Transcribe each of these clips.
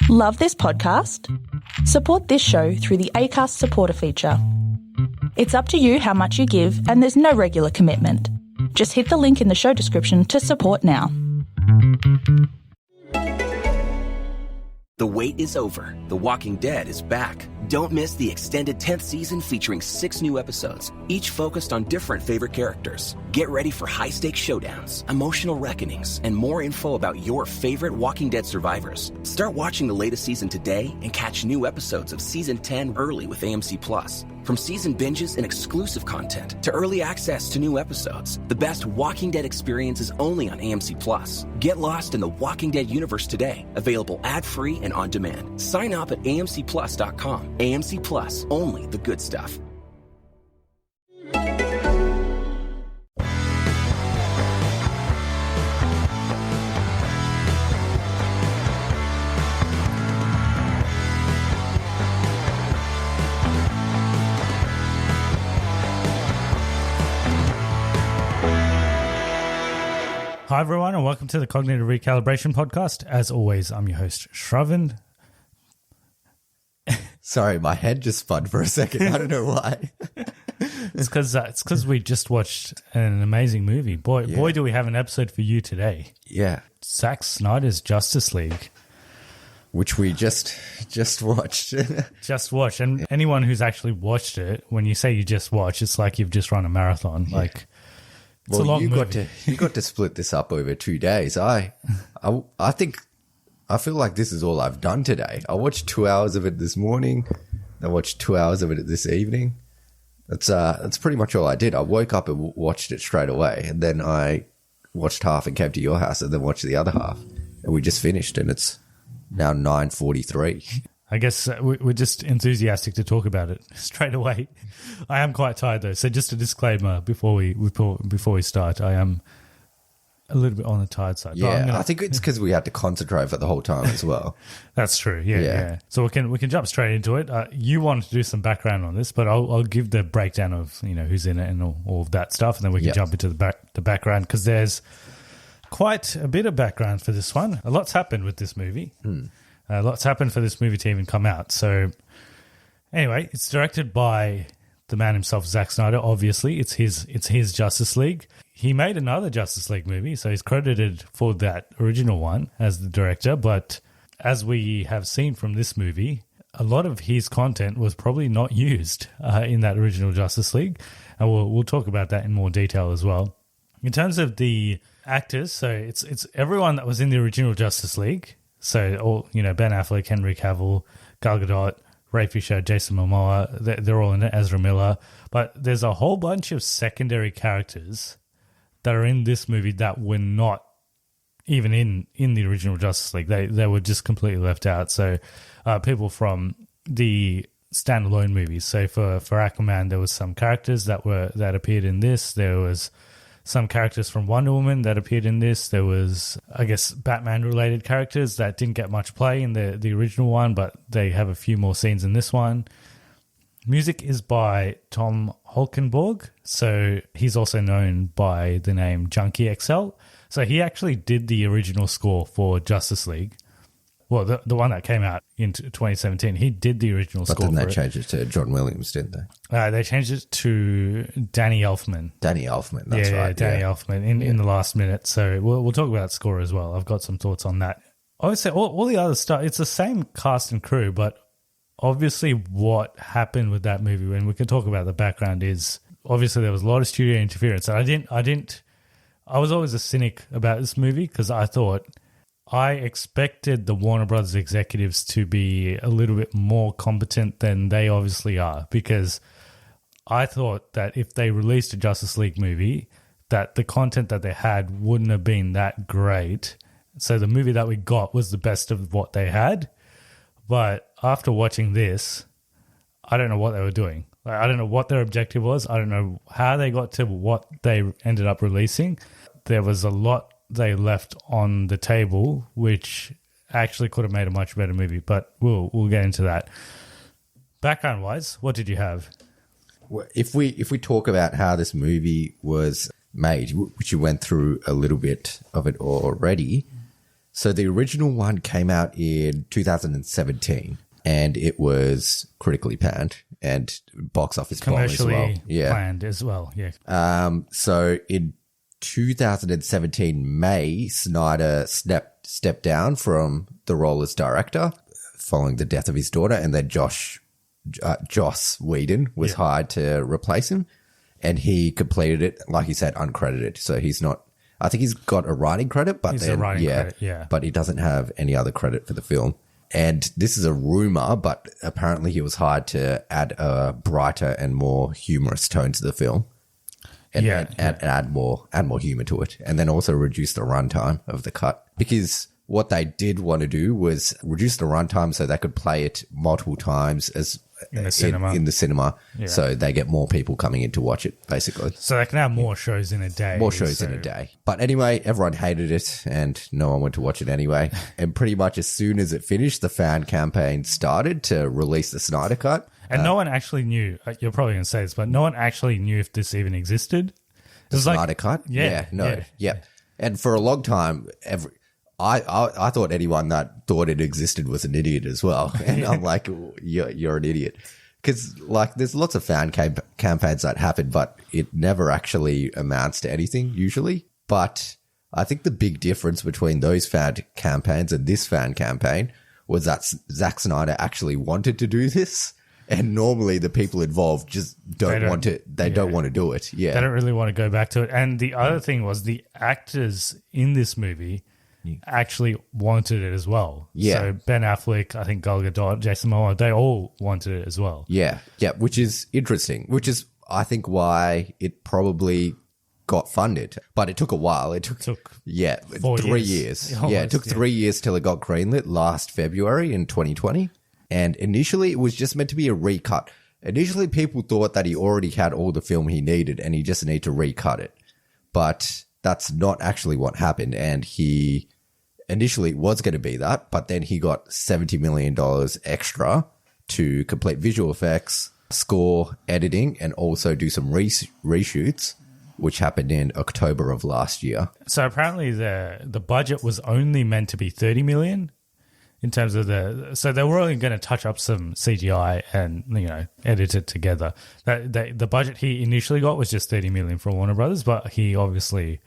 Love this podcast? Support this show through the Acast supporter feature. It's up to you how much you give, and there's no regular commitment. Just hit the link in the show description to support now. The wait is over. The Walking Dead is back. Don't miss the extended 10th season featuring 6 new episodes, each focused on different favorite characters. Get ready for high-stakes showdowns, emotional reckonings, and more info about your favorite Walking Dead survivors. Start watching the latest season today and catch new episodes of Season 10 early with AMC+. From season binges and exclusive content to early access to new episodes, the best Walking Dead experience is only on AMC+. Get lost in the Walking Dead universe today. Available ad-free and on demand. Sign up at amcplus.com. AMC+, only the good stuff. Hi everyone and welcome to the Cognitive Recalibration Podcast. As always, I'm your host, Shravan. Sorry, my head just spun for a second. I don't know why. It's because we just watched an amazing movie. Boy, do we have an episode for you today. Yeah. Zack Snyder's Justice League. Which we just watched. Just watched. And anyone who's actually watched it, when you say you just watched, it's like you've just run a marathon. Yeah. Like, it's a long movie. You got to split this up over 2 days. I feel like this is all I've done today. I watched 2 hours of it this morning. I watched 2 hours of it this evening. That's pretty much all I did. I woke up and watched it straight away, and then I watched half and came to your house and then watched the other half, and we just finished, and it's now 9:43. I guess we're just enthusiastic to talk about it straight away. I am quite tired though, so just a disclaimer before we start. I am a little bit on the tired side. Yeah, I think it's because we had to concentrate for the whole time as well. That's true. Yeah. So we can jump straight into it. You wanted to do some background on this, but I'll give the breakdown of who's in it and all of that stuff, and then we can jump into the background because there's quite a bit of background for this one. A lot's happened with this movie. Lots happened for this movie to even come out. So anyway, it's directed by the man himself, Zack Snyder. Obviously, it's his Justice League. He made another Justice League movie, so he's credited for that original one as the director. But as we have seen from this movie, a lot of his content was probably not used in that original Justice League, and we'll talk about that in more detail as well. In terms of the actors, so it's everyone that was in the original Justice League. So all Ben Affleck, Henry Cavill, Gal Gadot, Ray Fisher, Jason Momoa, they're all in it, Ezra Miller. But there's a whole bunch of secondary characters that are in this movie that were not even in the original Justice League. They were just completely left out. So people from the standalone movies. So for Aquaman, there was some characters that appeared in this. There was some characters from Wonder Woman that appeared in this. There was, I guess, Batman-related characters that didn't get much play in the original one, but they have a few more scenes in this one. Music is by Tom Holkenborg, so he's also known by the name Junkie XL. So he actually did the original score for Justice League. Well, the one that came out in 2017, he did the original score. But then they changed it to John Williams, didn't they? They changed it to Danny Elfman. Danny Elfman, that's right. Yeah, Danny Elfman in the last minute. So we'll talk about score as well. I've got some thoughts on that. Obviously, all the other stuff, it's the same cast and crew, but obviously what happened with that movie, when we can talk about the background, is obviously there was a lot of studio interference. And I was always a cynic about this movie because I expected the Warner Brothers executives to be a little bit more competent than they obviously are, because I thought that if they released a Justice League movie, that the content that they had wouldn't have been that great. So the movie that we got was the best of what they had. But after watching this, I don't know what they were doing. I don't know what their objective was. I don't know how they got to what they ended up releasing. There was a lot they left on the table, which actually could have made a much better movie, but we'll get into that. Background wise, what did you have? If we talk about how this movie was made, which you went through a little bit of it already, So the original one came out in 2017 and it was critically panned and box office bomb as well. Commercially planned as well, yeah. So in 2017 May, Snyder stepped down from the role as director following the death of his daughter, and then Joss Whedon was hired to replace him, and he completed it, like you said, uncredited. So he's not. I think he's got a writing credit, but but he doesn't have any other credit for the film. And this is a rumor, but apparently he was hired to add a brighter and more humorous tone to the film, and add more humor to it, and then also reduce the runtime of the cut, because what they did want to do was reduce the runtime so they could play it multiple times as in the cinema, so they get more people coming in to watch it, basically. So they can have more shows in a day. In a day. But anyway, everyone hated it and no one went to watch it anyway. And pretty much as soon as it finished, the fan campaign started to release the Snyder Cut. And no one actually knew, you're probably going to say this, but no one actually knew if this even existed. The Snyder Cut? Yeah. And for a long time, I thought anyone that thought it existed was an idiot as well. And I'm like, you're an idiot. Because, like, there's lots of fan campaigns that happen, but it never actually amounts to anything, usually. But I think the big difference between those fan campaigns and this fan campaign was that Zack Snyder actually wanted to do this. And normally the people involved just don't want to. They don't want to do it. Yeah. They don't really want to go back to it. And the other thing was the actors in this movie actually wanted it as well. Yeah. So Ben Affleck, I think Gal Gadot, Jason Momoa, they all wanted it as well. Yeah. Yeah. Which is interesting, which is, I think, why it probably got funded. But it took a while. It took 3 years. Almost, it took 3 years till it got greenlit last February in 2020. And initially it was just meant to be a recut. Initially people thought that he already had all the film he needed and he just needed to recut it. But that's not actually what happened. And he initially was going to be that, but then he got $70 million extra to complete visual effects, score, editing, and also do some reshoots, which happened in October of last year. So apparently the budget was only meant to be $30 million in terms of so they were only going to touch up some CGI and, edit it together. The budget he initially got was just $30 million for Warner Brothers, but he obviously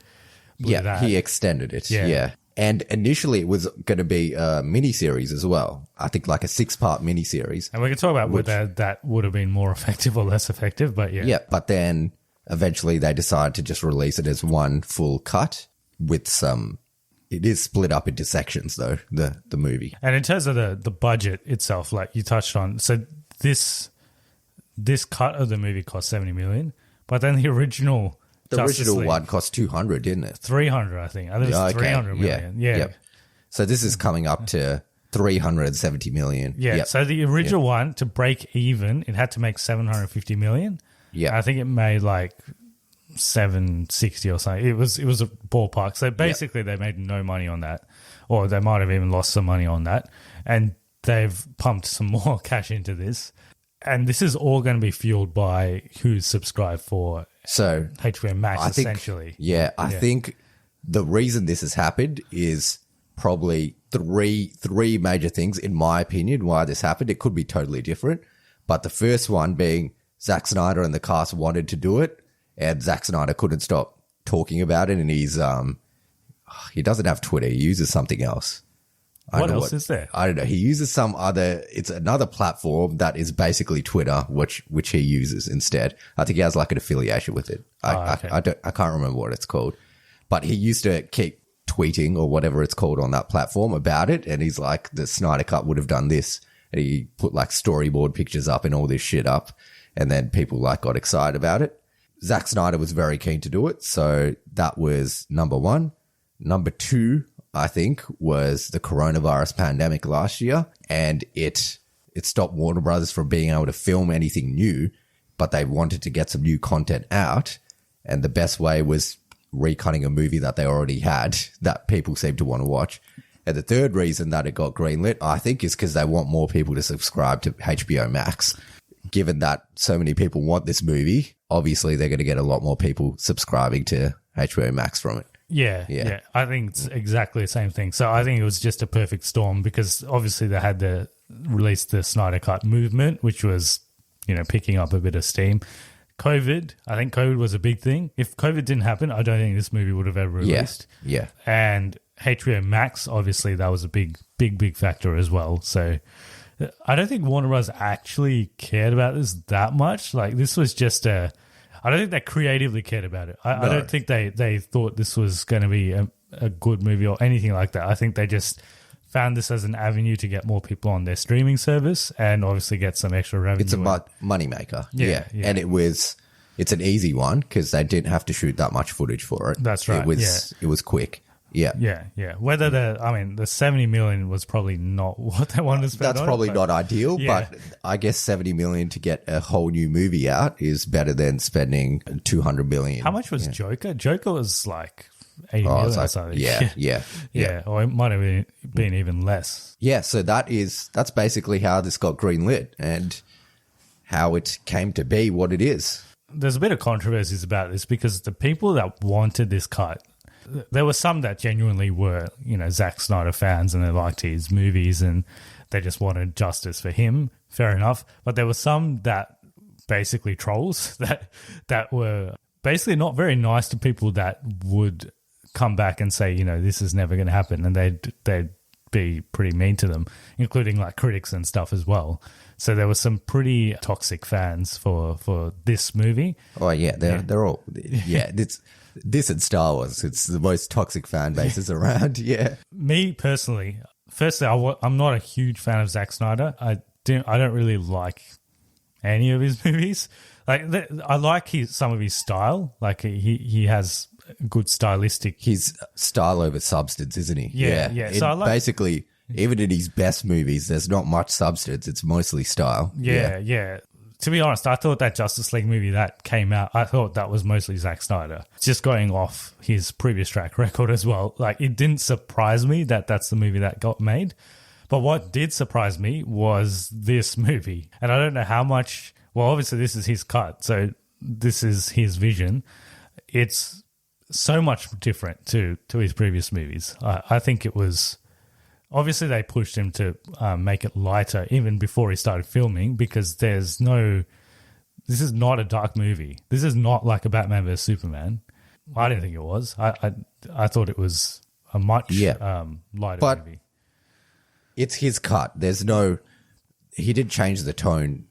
he extended it. Yeah. And initially it was going to be a miniseries as well. I think like a 6-part miniseries. And we can talk about whether that would have been more effective or less effective, but yeah. Yeah, but then eventually they decided to just release it as one full cut with some... It is split up into sections though, the movie. And in terms of the budget itself, like you touched on, so this cut of the movie cost $70 million, but then the original... The original one cost 200, didn't it? 300, I think. I think it was 300 million. Yeah. Yep. So this is coming up to 370 million. Yeah. Yep. So the original one, to break even, it had to make 750 million. Yeah. I think it made like 760 or something. It was a ballpark. So basically they made no money on that, or they might have even lost some money on that. And they've pumped some more cash into this. And this is all going to be fueled by who's subscribed for HBO Max, essentially. I think the reason this has happened is probably three major things, in my opinion, why this happened. It could be totally different. But the first one being Zack Snyder and the cast wanted to do it, and Zack Snyder couldn't stop talking about it. And he doesn't have Twitter. He uses something else. What else is there? I don't know. He uses it's another platform that is basically Twitter, which he uses instead. I think he has like an affiliation with it. I can't remember what it's called, but he used to keep tweeting or whatever it's called on that platform about it. And he's like, the Snyder Cut would have done this. And he put like storyboard pictures up and all this shit up. And then people like got excited about it. Zack Snyder was very keen to do it. So that was number one. Number two, I think, was the coronavirus pandemic last year, and it stopped Warner Brothers from being able to film anything new, but they wanted to get some new content out, and the best way was recutting a movie that they already had that people seemed to want to watch. And the third reason that it got greenlit, I think, is because they want more people to subscribe to HBO Max. Given that so many people want this movie, obviously they're going to get a lot more people subscribing to HBO Max from it. Yeah. I think it's exactly the same thing. So I think it was just a perfect storm because obviously they had to release the Snyder Cut movement, which was, picking up a bit of steam. COVID, I think COVID was a big thing. If COVID didn't happen, I don't think this movie would have ever released. Yeah. And HBO Max, obviously, that was a big factor as well. So I don't think Warner Bros. Actually cared about this that much. Like, this was just I don't think they creatively cared about it. I don't think they thought this was going to be a good movie or anything like that. I think they just found this as an avenue to get more people on their streaming service and obviously get some extra revenue. It's a moneymaker. Yeah. And it's an easy one because they didn't have to shoot that much footage for it. That's right. It was quick. Yeah. Yeah. Whether the 70 million was probably not what they wanted to spend. That's probably not ideal, but I guess 70 million to get a whole new movie out is better than spending 200 million. How much was Joker? Joker was like 80 million or something. Yeah. Or it might have been even less. Yeah, so that's basically how this got greenlit and how it came to be what it is. There's a bit of controversies about this because the people that wanted this cut, there were some that genuinely were, Zack Snyder fans and they liked his movies and they just wanted justice for him. Fair enough. But there were some that basically trolls that were basically not very nice to people that would come back and say, this is never going to happen. And they'd be pretty mean to them, including like critics and stuff as well. So there were some pretty toxic fans for this movie. Oh, yeah. They're all... Yeah, this and Star Wars, it's the most toxic fan bases around, yeah. Me personally, I'm not a huge fan of Zack Snyder. I don't really like any of his movies. Like I like some of his style. Like he has good stylistic. He's style over substance, isn't he? Yeah. So I like, basically, even in his best movies, there's not much substance. It's mostly style. Yeah. To be honest, I thought that Justice League movie that came out, I thought that was mostly Zack Snyder. Just going off his previous track record as well. Like, it didn't surprise me that that's the movie that got made. But what did surprise me was this movie. And I don't know how much... Well, obviously, this is his cut, so this is his vision. It's so much different to his previous movies. I think it was... Obviously, they pushed him to make it lighter even before he started filming because there's no... This is not a dark movie. This is not like a Batman vs. Superman. I didn't think it was. I thought it was a much lighter movie. It's his cut. There's no... He didn't change the tone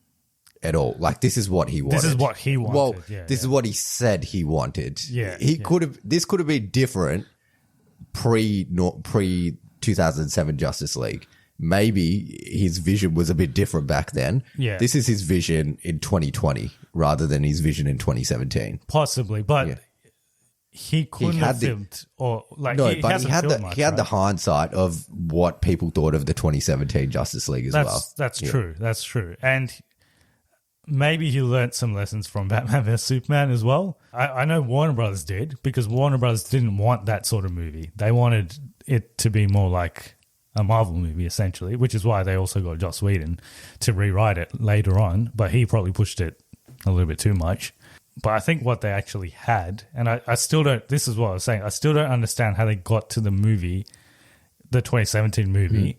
at all. Like, this is what he wanted. This is what he wanted. Well, this is what he said he wanted. Yeah. This could have been different pre 2007 Justice League. Maybe his vision was a bit different back then. Yeah. This is his vision in 2020 rather than his vision in 2017. Possibly, but he couldn't have filmed or like he had the hindsight of what people thought of the 2017 Justice League as well. That's true. That's true. And maybe he learnt some lessons from Batman vs. Superman as well. I know Warner Brothers did because Warner Brothers didn't want that sort of movie. They wanted it to be more like a Marvel movie, essentially, which is why they also got Joss Whedon to rewrite it later on, but he probably pushed it a little bit too much. But I think what they actually had, and I still don't, this is what I was saying, I still don't understand how they got to the movie, the 2017 movie,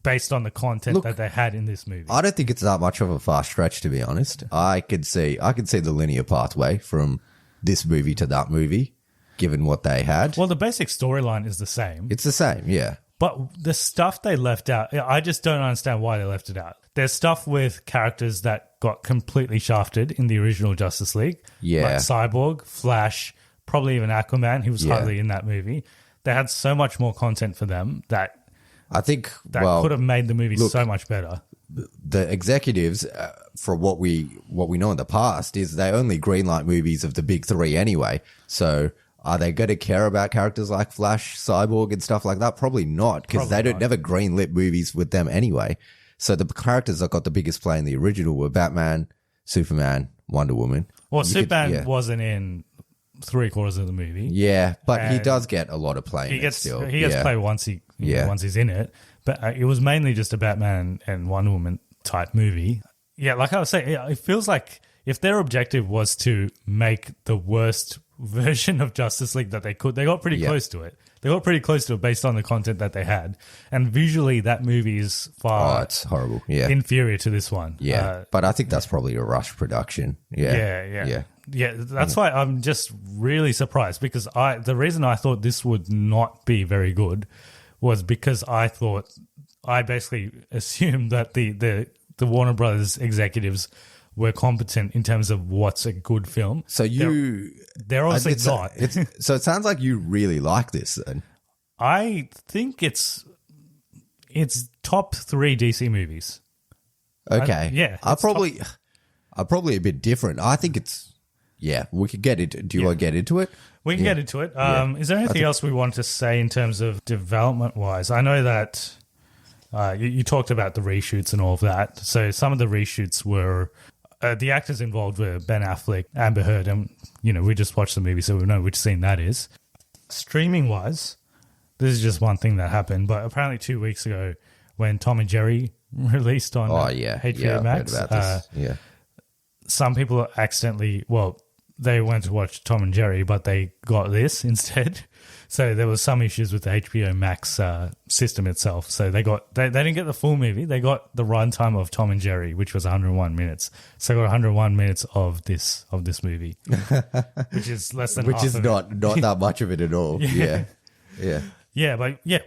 based on the content that they had in this movie. I don't think it's that much of a far stretch, to be honest. I could see the linear pathway from this movie to that movie, given what they had. Well, the basic storyline is the same. It's the same, yeah. But the stuff they left out, I just don't understand why they left it out. There's stuff with characters that got completely shafted in the original Justice League. Yeah. Like Cyborg, Flash, probably even Aquaman. He was hardly in that movie. They had so much more content for them that I think could have made the movie so much better. The executives, for what we know in the past, is they only greenlight movies of the big three anyway. So are they going to care about characters like Flash, Cyborg, and stuff like that? Probably not, because they don't never greenlit movies with them anyway. So the characters that got the biggest play in the original were Batman, Superman, Wonder Woman. Well, Superman wasn't in 3/4 of the movie. Yeah, but he does get a lot of play. He gets play once once he's in it. But it was mainly just a Batman and Wonder Woman type movie. Yeah, like I was saying, it feels like if their objective was to make the worst version of Justice League that they could. They got pretty close to it. They got pretty close to it based on the content that they had. And visually, that movie is far it's horrible. Yeah. inferior to this one. Yeah. But I think that's probably a rush production. Yeah. Yeah, that's why I'm just really surprised, because the reason I thought this would not be very good was because I basically assumed that the Warner Brothers executives were competent in terms of what's a good film. So they're obviously not. So it sounds like you really like this then. I think it's top 3 DC movies. Okay. I'm probably a bit different. I think it's, we could get into. Do you want to get into it? We can get into it. Is there anything else we want to say in terms of development-wise? I know that you talked about the reshoots and all of that. So some of the reshoots were the actors involved were Ben Affleck, Amber Heard, and we just watched the movie, so we know which scene that is. Streaming-wise, this is just one thing that happened, but apparently 2 weeks ago when Tom and Jerry released on HBO Max, I've heard about this. Some people accidentally, they went to watch Tom and Jerry, but they got this instead. So there was some issues with the HBO Max system itself. So they didn't get the full movie. They got the runtime of Tom and Jerry, which was 101 minutes. So they got 101 minutes of this movie, which is less than half of not that much of it at all. But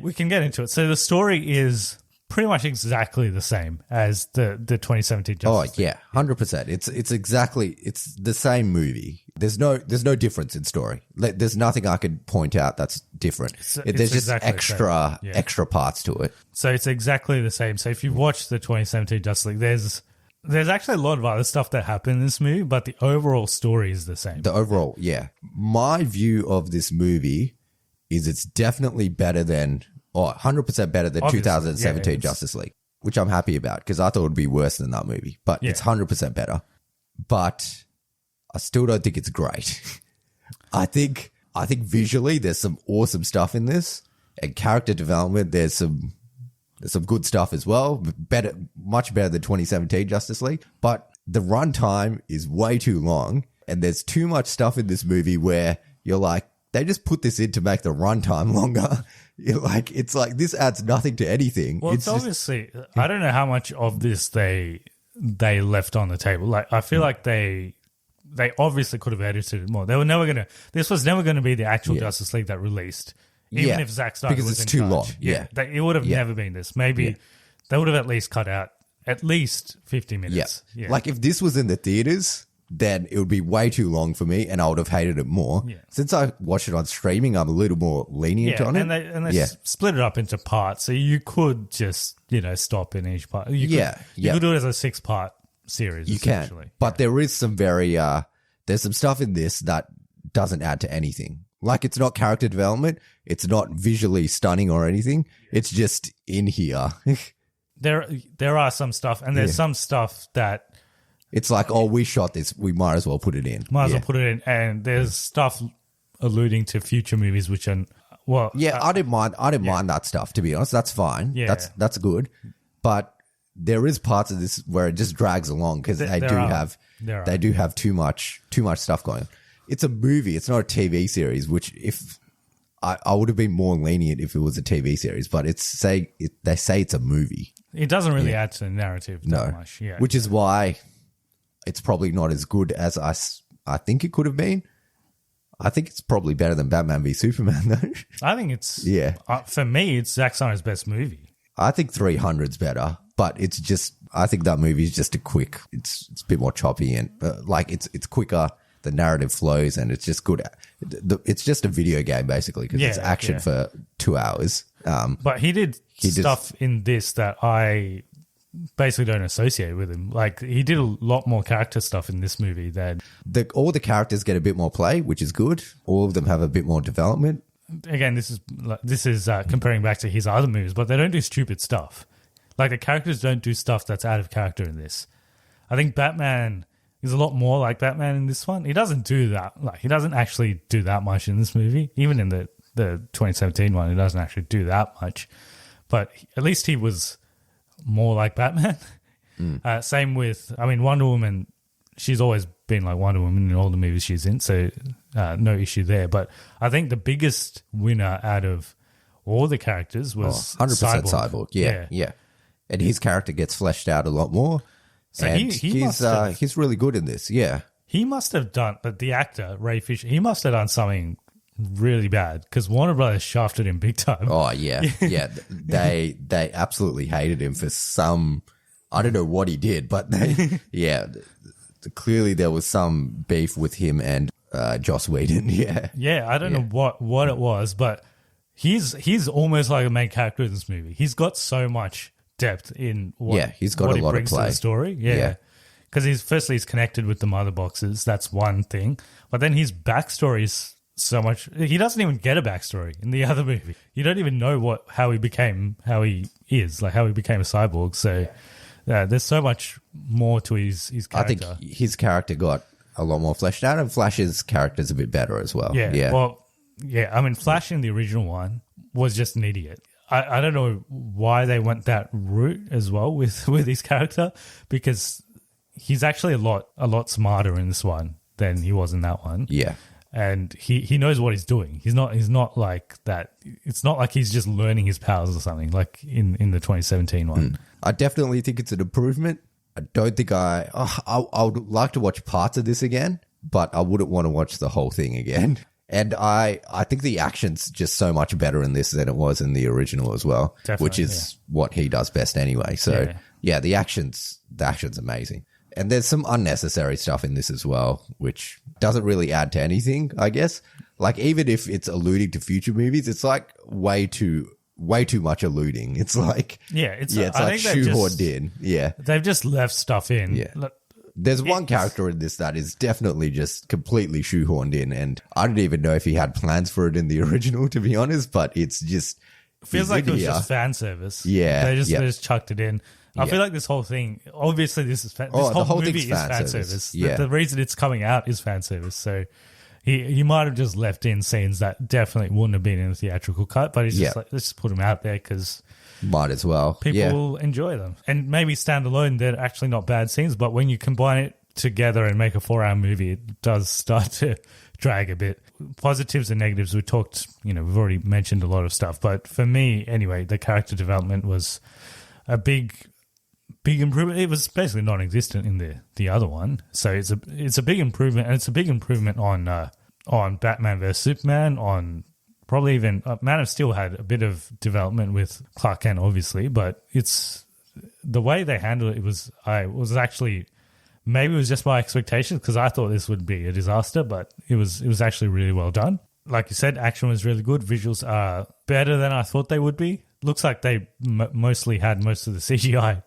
we can get into it. So the story is pretty much exactly the same as the 2017 Justice League. 100%. It's the same movie. There's no difference in story. There's nothing I could point out that's different. There's just exactly extra parts to it. So it's exactly the same. So if you watch the 2017 Justice League, there's actually a lot of other stuff that happened in this movie, but the overall story is the same. My view of this movie is it's definitely better than 100% better than 2017 Justice League, which I'm happy about because I thought it would be worse than that movie. But it's 100% better. But I still don't think it's great. I think visually there's some awesome stuff in this, and character development there's some good stuff as well. Much better than 2017 Justice League. But the runtime is way too long, and there's too much stuff in this movie where you're like, they just put this in to make the runtime longer. It's like this adds nothing to anything. Well, it's obviously, I don't know how much of this they left on the table. Like, I feel like they obviously could have edited it more. This was never going to be the actual Justice League that released. Even if Zack Snyder was in charge. Long. It would have never been this. Maybe they would have at least cut out at least 50 minutes. Yeah. Like if this was in the theaters, then it would be way too long for me and I would have hated it more. Yeah. Since I watched it on streaming, I'm a little more lenient on it. And they split it up into parts. So you could just, stop in each part. You could do it as a 6-part series. You essentially. Can. But there is some there's some stuff in this that doesn't add to anything. Like it's not character development. It's not visually stunning or anything. It's just in here. There are some stuff, and there's some stuff that it's like, we shot this. We might as well put it in. Might as well put it in, and there's stuff alluding to future movies, which are I didn't mind. I didn't mind that stuff, to be honest. That's fine. Yeah, that's good. But there is parts of this where it just drags along because they do have too much stuff going on. It's a movie. It's not a TV series, which if I would have been more lenient if it was a TV series, but they say it's a movie. It doesn't really add to the narrative that much. Yeah. Which is why it's probably not as good as I think it could have been. I think it's probably better than Batman v Superman, though. I think it's for me, it's Zack Snyder's best movie. I think 300's better, but it's just I think that movie is just it's a bit more choppy and it's quicker. The narrative flows and it's just good. It's just a video game basically because it's action for 2 hours. But he did stuff in this that I basically don't associate with him. Like he did a lot more character stuff in this movie than all the characters get a bit more play, which is good. All of them have a bit more development. Again, this is comparing back to his other movies, but they don't do stupid stuff. Like the characters don't do stuff that's out of character in this. I think Batman is a lot more like Batman in this one. He doesn't do that. Like he doesn't actually do that much in this movie. Even in the 2017 one, he doesn't actually do that much. But at least he was more like Batman. Same with, Wonder Woman. she's always been like Wonder Woman in all the movies she's in, so no issue there. But I think the biggest winner out of all the characters was 100% Cyborg. Yeah. And his character gets fleshed out a lot more. So and he's really good in this. Yeah. He must have done, but the actor, Ray Fisher, he must have done something really bad because Warner Brothers shafted him big time. Oh, yeah. Yeah. They absolutely hated him for some, I don't know what he did, but clearly there was some beef with him and Joss Whedon. Yeah. Yeah. I don't know what it was, but he's almost like a main character in this movie. He's got so much depth in he's got a lot of play to the story. Yeah. Because he's connected with the mother boxes. That's one thing. But then his backstory is so much. He doesn't even get a backstory in the other movie. You don't even know how he became a cyborg. So there's so much more to his character. I think his character got a lot more fleshed out, and Flash's character's a bit better as well. Yeah. Well, yeah. I mean, Flash in the original one was just an idiot. I don't know why they went that route as well with his character, because he's actually a lot smarter in this one than he was in that one. Yeah. And he knows what he's doing. He's not like that. It's not like he's just learning his powers or something like in the 2017 one. I definitely think it's an improvement. I don't think I would like to watch parts of this again, but I wouldn't want to watch the whole thing again. And I think the action's just so much better in this than it was in the original as well, definitely, which is what he does best anyway. So the action's amazing. And there's some unnecessary stuff in this as well, which doesn't really add to anything, I guess. Like, even if it's alluding to future movies, it's like way too much alluding. It's like, it's like shoehorned in. Yeah. They've just left stuff in. Yeah. There's one character in this that is definitely just completely shoehorned in, and I don't even know if he had plans for it in the original, to be honest, but it's just... Feels like it was just fan service. Yeah. They just chucked it in. I feel like this whole thing, obviously this is this whole movie is fan service. Yeah. The reason it's coming out is fan service. So he might have just left in scenes that definitely wouldn't have been in the theatrical cut, but he's just like, let's just put them out there because... Might as well. People will enjoy them. And maybe standalone, they're actually not bad scenes, but when you combine it together and make a 4-hour movie, it does start to drag a bit. Positives and negatives, we've already mentioned a lot of stuff. But for me, anyway, the character development was a big improvement. It was basically non-existent in the other one. So it's a big improvement, and it's a big improvement on Batman vs. Superman, on... Probably even Man of Steel had a bit of development with Clark Kent, obviously, but it's the way they handled it. I was actually, maybe it was just my expectations because I thought this would be a disaster, but it was actually really well done. Like you said, action was really good. Visuals are better than I thought they would be. Looks like they mostly had most of the CGI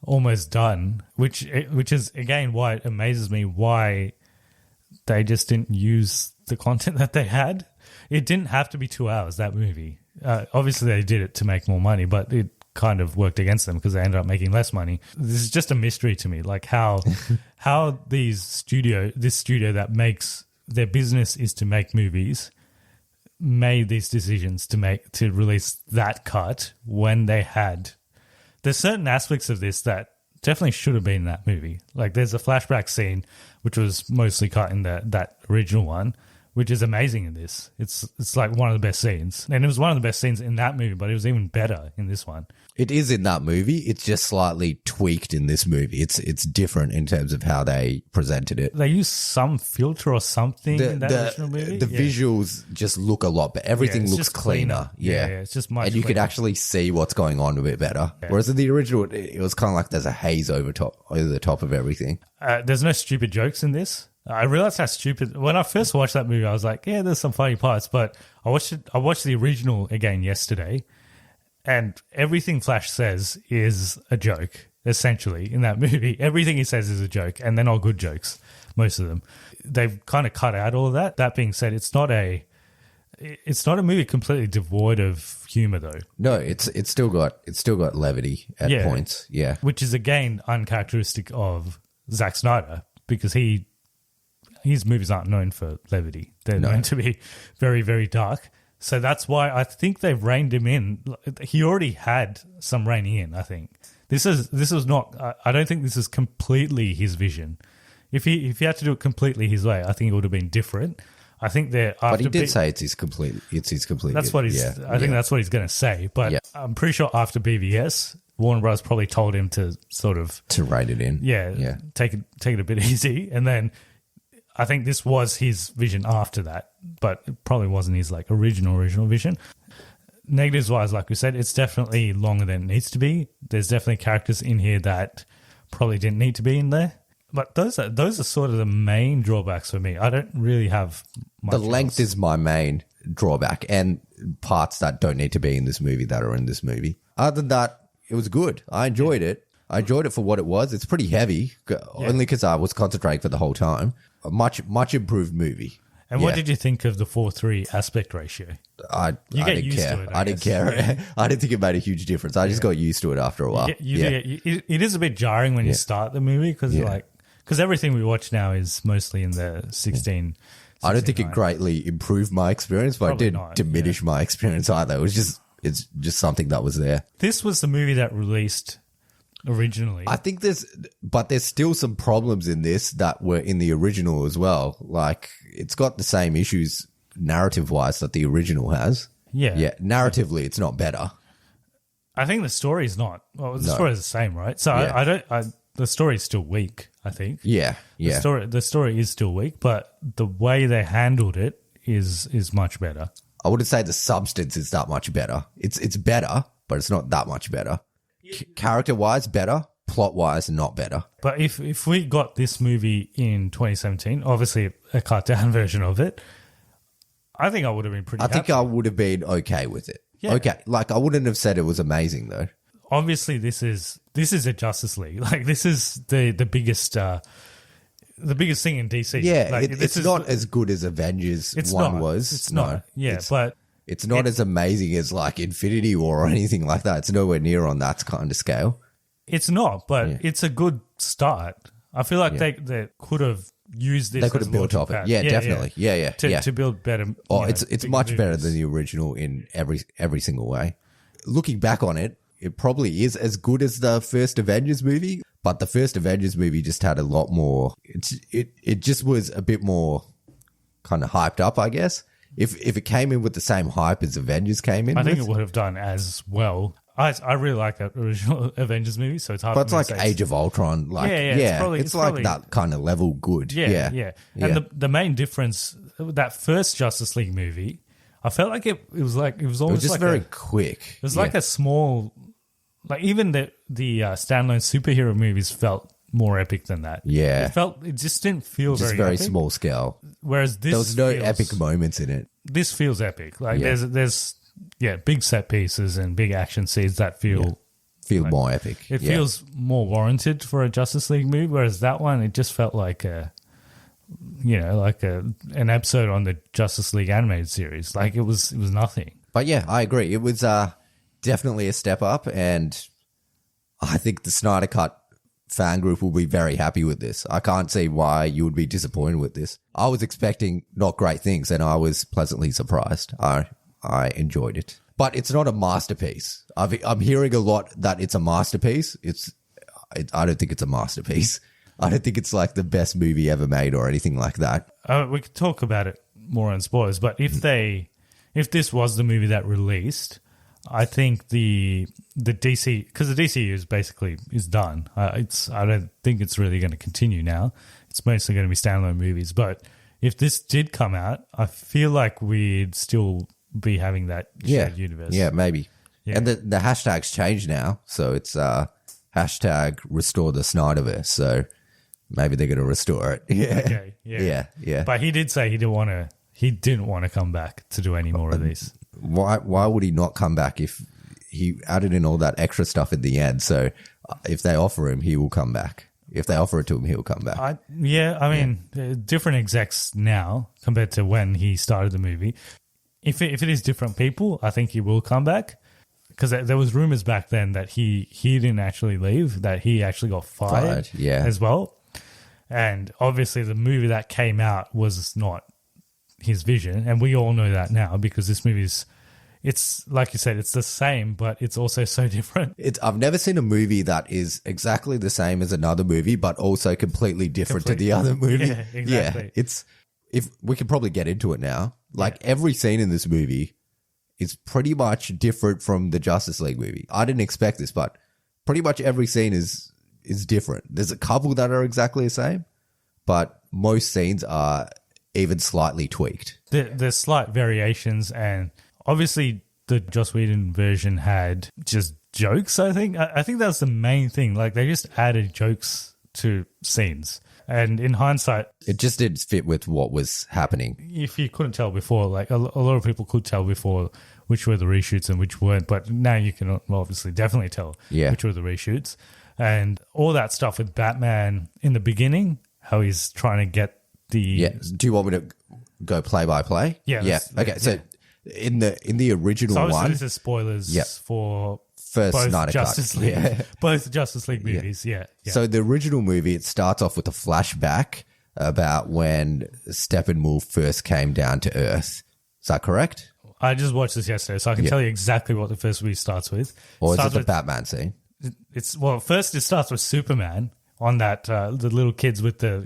almost done, which is again why it amazes me why they just didn't use the content that they had. It didn't have to be 2 hours, that movie. Obviously, they did it to make more money, but it kind of worked against them because they ended up making less money. This is just a mystery to me, like how this studio that makes their business is to make movies made these decisions to release that cut when they had... There's certain aspects of this that definitely should have been in that movie. Like there's a flashback scene which was mostly cut in that original one, which is amazing in this. It's like one of the best scenes. And it was one of the best scenes in that movie, but it was even better in this one. It is in that movie. It's just slightly tweaked in this movie. It's different in terms of how they presented it. They used some filter or something in that original movie. The visuals just look a lot better. Everything looks cleaner. Yeah, it's just much And you cleaner. could actually see what's going on a bit better. Yeah. Whereas in the original, it was kind of like there's a haze over the top of everything. There's no stupid jokes in this. I realized how stupid... When I first watched that movie, I was like, yeah, there's some funny parts. But I watched the original again yesterday, and everything Flash says is a joke, essentially, in that movie. Everything he says is a joke, and they're not good jokes, most of them. They've kind of cut out all of that. That being said, it's not a movie completely devoid of humor, though. No, it's still got levity at points. Yeah, which is again uncharacteristic of Zack Snyder because his movies aren't known for levity. They're known to be very, very dark. So that's why I think they've reined him in. He already had some reining in, I think. This is not... I don't think this is completely his vision. If he had to do it completely his way, I think it would have been different. I think that after But he did say it's his complete. That's what he's. I think that's what he's going to say. But I'm pretty sure after BVS, Warner Bros. Probably told him to sort of to rein it in. Yeah. Take it a bit easy, and then I think this was his vision after that, but it probably wasn't his like original vision. Negatives wise, like we said, it's definitely longer than it needs to be. There's definitely characters in here that probably didn't need to be in there. But those are sort of the main drawbacks for me. I don't really have much The length else. is my main drawback, and parts that don't need to be in this movie that are in this movie. Other than that, it was good. I enjoyed it. I enjoyed it for what it was. It's pretty heavy, only because I was concentrating for the whole time. A much improved movie. And what did you think of the 4:3 aspect ratio? I get didn't used care. to it, I I didn't guess. care. Yeah. I didn't think it made a huge difference. I just got used to it after a while. It is a bit jarring when you start the movie because everything we watch now is mostly in the 16. I don't think it 69. greatly improved my experience, but Probably it didn't not, diminish my experience either. It's just something that was there. This was the movie that released originally. I think there's still some problems in this that were in the original as well. Like, it's got the same issues narrative wise that the original has. Yeah. Narratively, it's not better. I think the story is not. Well, the story is the same, right? So the story is still weak, I think. Yeah. The story is still weak, but the way they handled it is much better. I wouldn't say the substance is that much better. It's better, but it's not that much better. Character wise, better. Plot wise, not better. But if we got this movie in 2017, obviously a cut down version of it, I think I would have been pretty I happy. think I would have been okay with it. Yeah. Okay. Like, I wouldn't have said it was amazing though. Obviously, this is a Justice League. Like, this is the biggest thing in DC. Yeah, like, it's not as good as Avengers was. It's not. Yeah, but it's not as amazing as like Infinity War or anything like that. It's nowhere near on that kind of scale. it's not. But it's a good start. I feel like they could have used this. They could have built off it. Yeah, definitely. Yeah. To build better. Oh, it's much better than the original in every single way. Looking back on it, it probably is as good as the first Avengers movie, but the first Avengers movie just had a lot more. It just was a bit more kind of hyped up, I guess. If it came in with the same hype as Avengers came in, I think it would have done as well. I really like that original Avengers movie, so it's hard. but it's for me like to say Age of Ultron, like it's like probably that kind of level good. Yeah. And the main difference, that first Justice League movie, I felt like it was almost it was just like very quick. It was like a small, like even the standalone superhero movies felt more epic than that. Yeah. It just didn't feel just very very epic. small scale. Whereas this There was no feels- epic moments in it. This feels epic. Like there's big set pieces and big action scenes that feel More epic. it feels more warranted for a Justice League movie, whereas that one, it just felt like an episode on the Justice League animated series. Like it was nothing. But yeah, I agree. It was definitely a step up, and I think the Snyder Cut fan group will be very happy with this. I can't see why you would be disappointed with this. I was expecting not great things, and I was pleasantly surprised. I enjoyed it. But it's not a masterpiece. I'm hearing a lot that it's a masterpiece. I don't think it's a masterpiece. I don't think it's like the best movie ever made or anything like that. We could talk about it more on spoilers, but if this was the movie that released, I think the DC, because the DCEU is done. I don't think it's really going to continue now. It's mostly going to be standalone movies. But if this did come out, I feel like we'd still be having that shared universe. Yeah, maybe. Yeah. And the hashtag's changed now, so it's hashtag restore the Snyderverse. So maybe they're going to restore it. Yeah. Okay. Yeah. But he did say he didn't want to come back to do any more of these. Why would he not come back if he added in all that extra stuff at the end? So if they offer him, he will come back. If they offer it to him, he'll come back. Different execs now compared to when he started the movie. If it is different people, I think he will come back, because there was rumors back then that he didn't actually leave, that he actually got fired as well. And obviously the movie that came out was not his vision, and we all know that now because this movie's it's like you said, it's the same, but it's also so different. I've never seen a movie that is exactly the same as another movie, but also completely different to the other movie. Yeah, exactly. Yeah, if we can probably get into it now. Like every scene in this movie is pretty much different from the Justice League movie. I didn't expect this, but pretty much every scene is different. There's a couple that are exactly the same, but most scenes are even slightly tweaked. There's slight variations, and obviously the Joss Whedon version had just jokes, I think. I think that's the main thing. Like, they just added jokes to scenes. And in hindsight, it just didn't fit with what was happening. If you couldn't tell before, like a lot of people could tell before which were the reshoots and which weren't, but now you can obviously definitely tell which were the reshoots. And all that stuff with Batman in the beginning, how he's trying to get the... Yeah. Do you want me to go play by play? Yeah. Okay. So in the original so one... this is spoilers for... First both Snyder Justice cut. League, both Justice League movies, yeah. So the original movie, it starts off with a flashback about when Steppenwolf first came down to Earth. Is that correct? I just watched this yesterday, so I can tell you exactly what the first movie starts with. Or is it the Batman scene? First it starts with Superman on that the little kids with the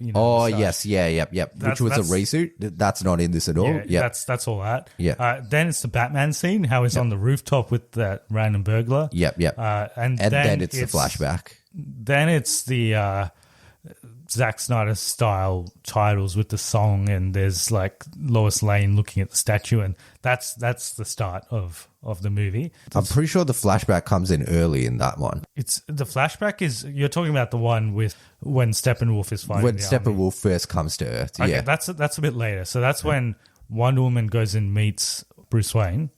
yes, yep. Which was a rasuit. That's not in this at all. Yeah, that's all that. Yeah. Then it's the Batman scene, how he's on the rooftop with that random burglar. Yep. And then it's the flashback. Then it's the Zack Snyder style titles with the song, and there's like Lois Lane looking at the statue, and that's the start of the movie. I'm pretty sure the flashback comes in early in that one. It's the flashback is you're talking about the one with when Steppenwolf is fighting. When Steppenwolf first comes to Earth. Okay, yeah, that's a bit later. So that's when Wonder Woman goes and meets Bruce Wayne,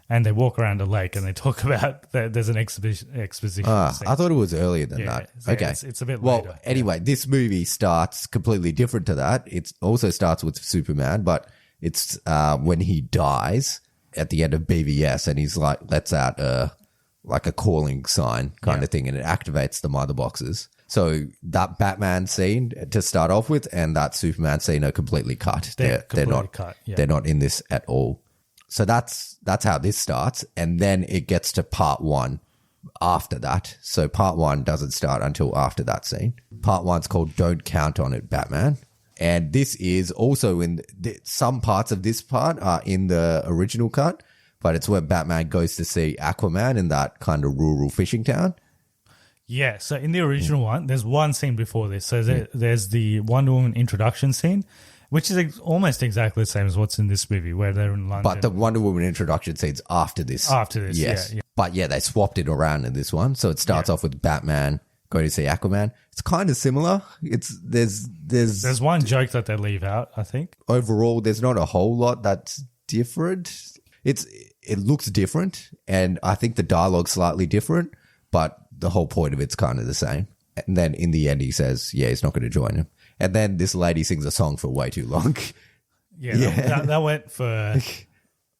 and they walk around a lake and they talk about there's an exposition. Scene. I thought it was earlier than that. So okay, it's a bit later. Well, anyway, this movie starts completely different to that. It also starts with Superman, but it's when he dies at the end of BVS, and he's like lets out like a calling sign kind of thing, and it activates the mother boxes. So that Batman scene to start off with, and that Superman scene are completely cut. They're not cut. Yeah. They're not in this at all. So that's how this starts, and then it gets to part one after that. So part one doesn't start until after that scene. Part one's called "Don't Count on It, Batman," and this is also in some parts of this part are in the original cut, but it's where Batman goes to see Aquaman in that kind of rural fishing town. Yeah, so in the original one, there's one scene before this. So there's the Wonder Woman introduction scene, which is almost exactly the same as what's in this movie, where they're in London. But the Wonder Woman introduction scene's after this. Yes. Yeah. But yeah, they swapped it around in this one. So it starts off with Batman going to see Aquaman. It's kind of similar. There's one joke that they leave out, I think. Overall, there's not a whole lot that's different. It looks different, and I think the dialogue's slightly different, but the whole point of it's kind of the same. And then in the end, he says, he's not going to join him. And then this lady sings a song for way too long. That went for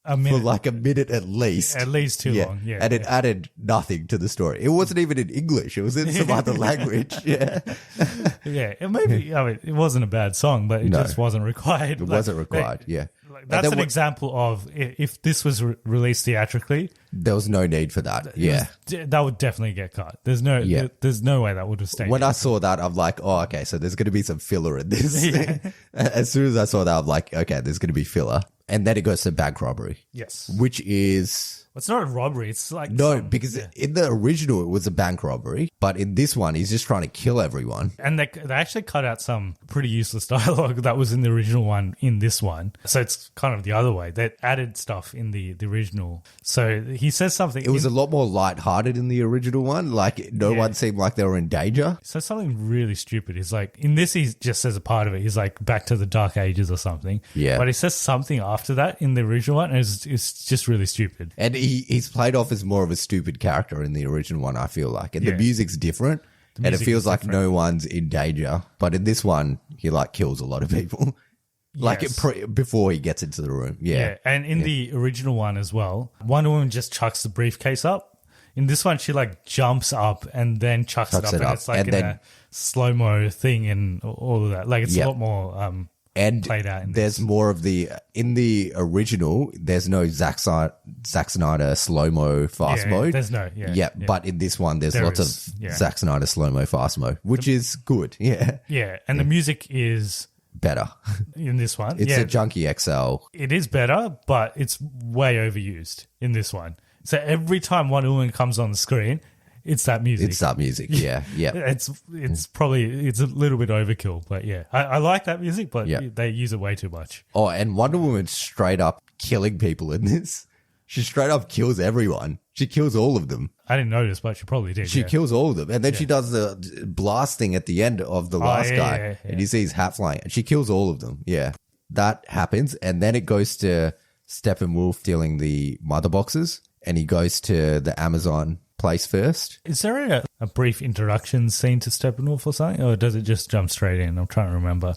a minute. For like a minute at least. At least too long, yeah. And it added nothing to the story. It wasn't even in English. It was in some other language. Yeah. Yeah. It wasn't a bad song, but it just wasn't required. It wasn't required, That's an example of if this was released theatrically. There was no need for that. That would definitely get cut. There's no way that would have stayed. When I saw that, I'm like, oh, okay, so there's going to be some filler in this. As soon as I saw that, I'm like, okay, there's going to be filler. And then it goes to bank robbery. Yes. Which is... It's not a robbery. It's like... No, because in the original, it was a bank robbery. But in this one, he's just trying to kill everyone. And they actually cut out some pretty useless dialogue that was in the original one in this one. So it's kind of the other way. They added stuff in the original. So he says something... It was a lot more lighthearted in the original one. Like, no one seemed like they were in danger. So something really stupid. He's like... In this, he just says a part of it. He's like, back to the Dark Ages or something. Yeah. But he says something after that in the original one, and it's just really stupid. And he's played off as more of a stupid character in the original one, I feel like. And the music's different. And it feels like no one's in danger. But in this one, he like kills a lot of people. Like before he gets into the room. Yeah. And in the original one as well, Wonder Woman just chucks the briefcase up. In this one, she like jumps up and then chucks it up. And it's like a slow-mo thing and all of that. Like it's a lot more And played out in there's this. more of in the original, there's no Zack Snyder slow-mo fast mode. There's no, yeah. But in this one, there's lots of Zack Snyder slow-mo fast mode, which is good. Yeah. Yeah, and the music is better in this one. It's a Junkie XL. It is better, but it's way overused in this one. So every time Wonder Woman comes on the screen, it's that music. It's that music, yeah. It's a little bit overkill, but yeah. I like that music, but they use it way too much. Oh, and Wonder Woman's straight up killing people in this. She straight up kills everyone. She kills all of them. I didn't notice, but she probably did. She kills all of them. And then she does the blast thing at the end of the last guy. And you see his hat flying. And she kills all of them. Yeah. That happens. And then it goes to Steppenwolf stealing the mother boxes. And he goes to the Amazon place first. Is there a brief introduction scene to Steppenwolf or something? Or does it just jump straight in? I'm trying to remember.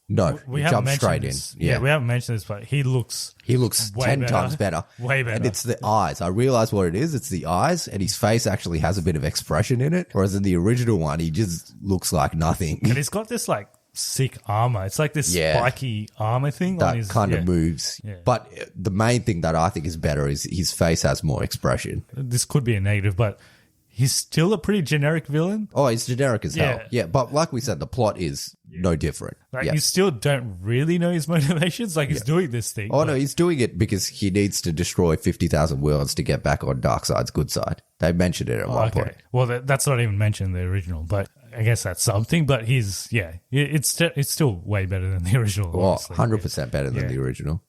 No, we it jumps straight in. Yeah, we haven't mentioned this, but he looks 10 times better. Way better. And it's the eyes. I realize what it is. It's the eyes, and his face actually has a bit of expression in it. Whereas in the original one, he just looks like nothing. And he's got this like sick armor. It's like this spiky armor thing that on his, kind of moves. Yeah. But the main thing that I think is better is his face has more expression. This could be a negative, but he's still a pretty generic villain. Oh, he's generic as hell. Yeah, but like we said, the plot is no different. Like you still don't really know his motivations. Like he's doing this thing. Oh, no, he's doing it because he needs to destroy 50,000 worlds to get back on Darkseid's good side. They mentioned it at one point. Well, that's not even mentioned in the original, but I guess that's something. But it's still way better than the original. Oh, 100% better than the original.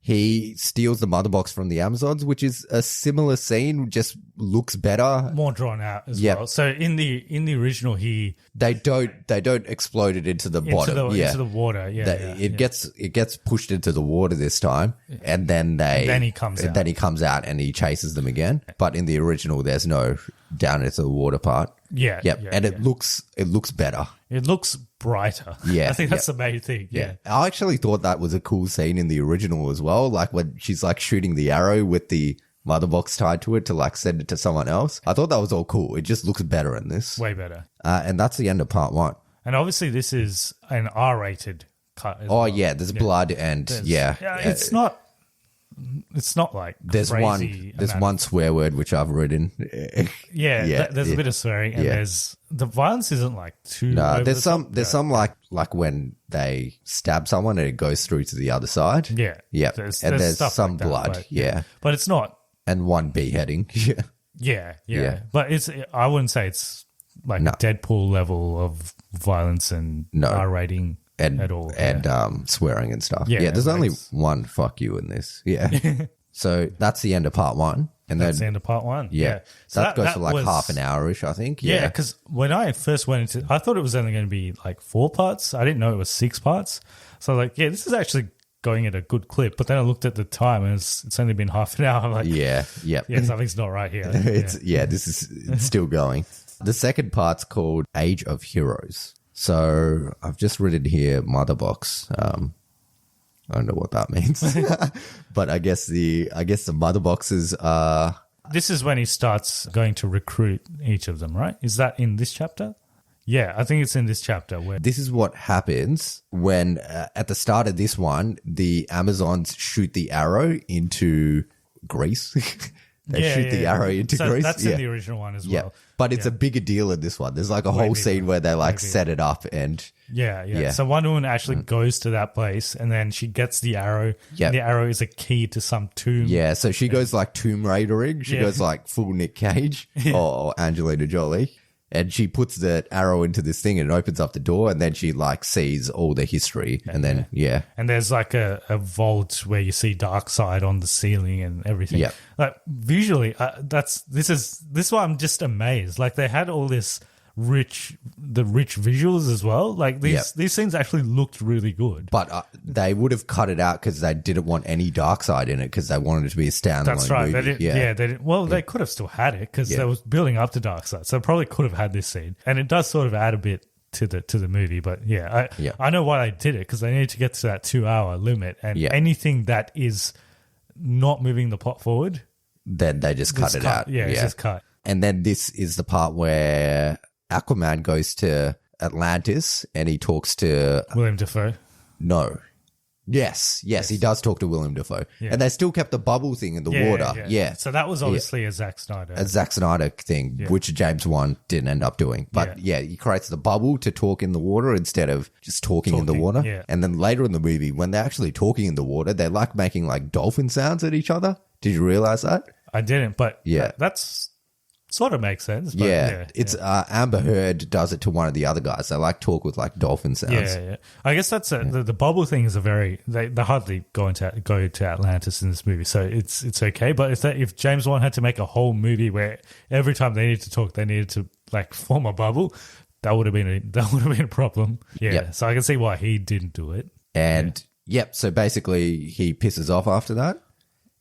He steals the mother box from the Amazons, which is a similar scene, just looks better, more drawn out as well. So in the original, they don't explode it into the bottom, into the water. It gets pushed into the water this time, and then he comes out and he chases them again. But in the original, there's no down into the water part. It looks better. It looks brighter. Yeah, I think that's the main thing. Yeah, I actually thought that was a cool scene in the original as well. Like when she's like shooting the arrow with the mother box tied to it to like send it to someone else. I thought that was all cool. It just looks better in this. Way better. And that's the end of part 1. And obviously this is an R-rated cut as well. Yeah, there's blood and it's not like there's one swear word which I've written. There's a bit of swearing, and there's the violence isn't like too. No, there's some like when they stab someone and it goes through to the other side. There's some like blood. But it's not. And one beheading. Yeah. But I wouldn't say it's like a Deadpool level of violence and R rating. At all, and swearing and stuff. There's only one fuck you in this. So that's the end of part 1, and that's the end of part 1. So that goes for like half an hour-ish, I think. Because when I first went into, I thought it was only going to be like 4 parts. I didn't know it was 6 parts. So like, this is actually going at a good clip. But then I looked at the time, and it's only been half an hour. I'm like, something's not right here. It's still going. The second part's called Age of Heroes. So I've just written here mother box. I don't know what that means, but I guess the mother boxes are. This is when he starts going to recruit each of them, right? Is that in this chapter? Yeah, I think it's in this chapter. This is what happens when at the start of this one, the Amazons shoot the arrow into Greece. They shoot the arrow into Greece. That's in the original one as well. But it's a bigger deal in this one. There's like a whole scene where they like set it up and... So Wonder Woman actually goes to that place, and then she gets the arrow. The arrow is a key to some tomb. Yeah, so she goes like Tomb Raidering. She goes like full Nick Cage or Angelina Jolie. And she puts the arrow into this thing and it opens up the door, and then she like sees all the history. And then, And there's like a vault where you see Darkseid on the ceiling and everything. Yeah. Like visually, this is why I'm just amazed. Like they had all this rich visuals as well. Like these things actually looked really good. But they would have cut it out because they didn't want any Darkseid in it because they wanted it to be a standalone That's right. movie. They didn't. Well, they could have still had it because they was building up to Darkseid, so they probably could have had this scene, and it does sort of add a bit to the movie. But I know why they did it, because they need to get to that 2-hour limit, and anything that is not moving the plot forward, then they just cut it out. It's just cut. And then this is the part where Aquaman goes to Atlantis and he talks to William Dafoe. No. Yes, he does talk to Willem Dafoe. Yeah. And they still kept the bubble thing in the water. Yeah. So that was obviously a Zack Snyder. A Zack Snyder thing, which James Wan didn't end up doing. But he creates the bubble to talk in the water instead of just talking in the water. Yeah. And then later in the movie, when they're actually talking in the water, they're like making like dolphin sounds at each other. Did you realize that? I didn't, but that's sort of makes sense. But it's Amber Heard does it to one of the other guys. They like talk with like dolphin sounds. Yeah. I guess that's the bubble thing is they hardly go to Atlantis in this movie, so it's okay. But if James Wan had to make a whole movie where every time they needed to talk, they needed to like form a bubble, that would have been a problem. Yeah. So I can see why he didn't do it. And so basically he pisses off after that.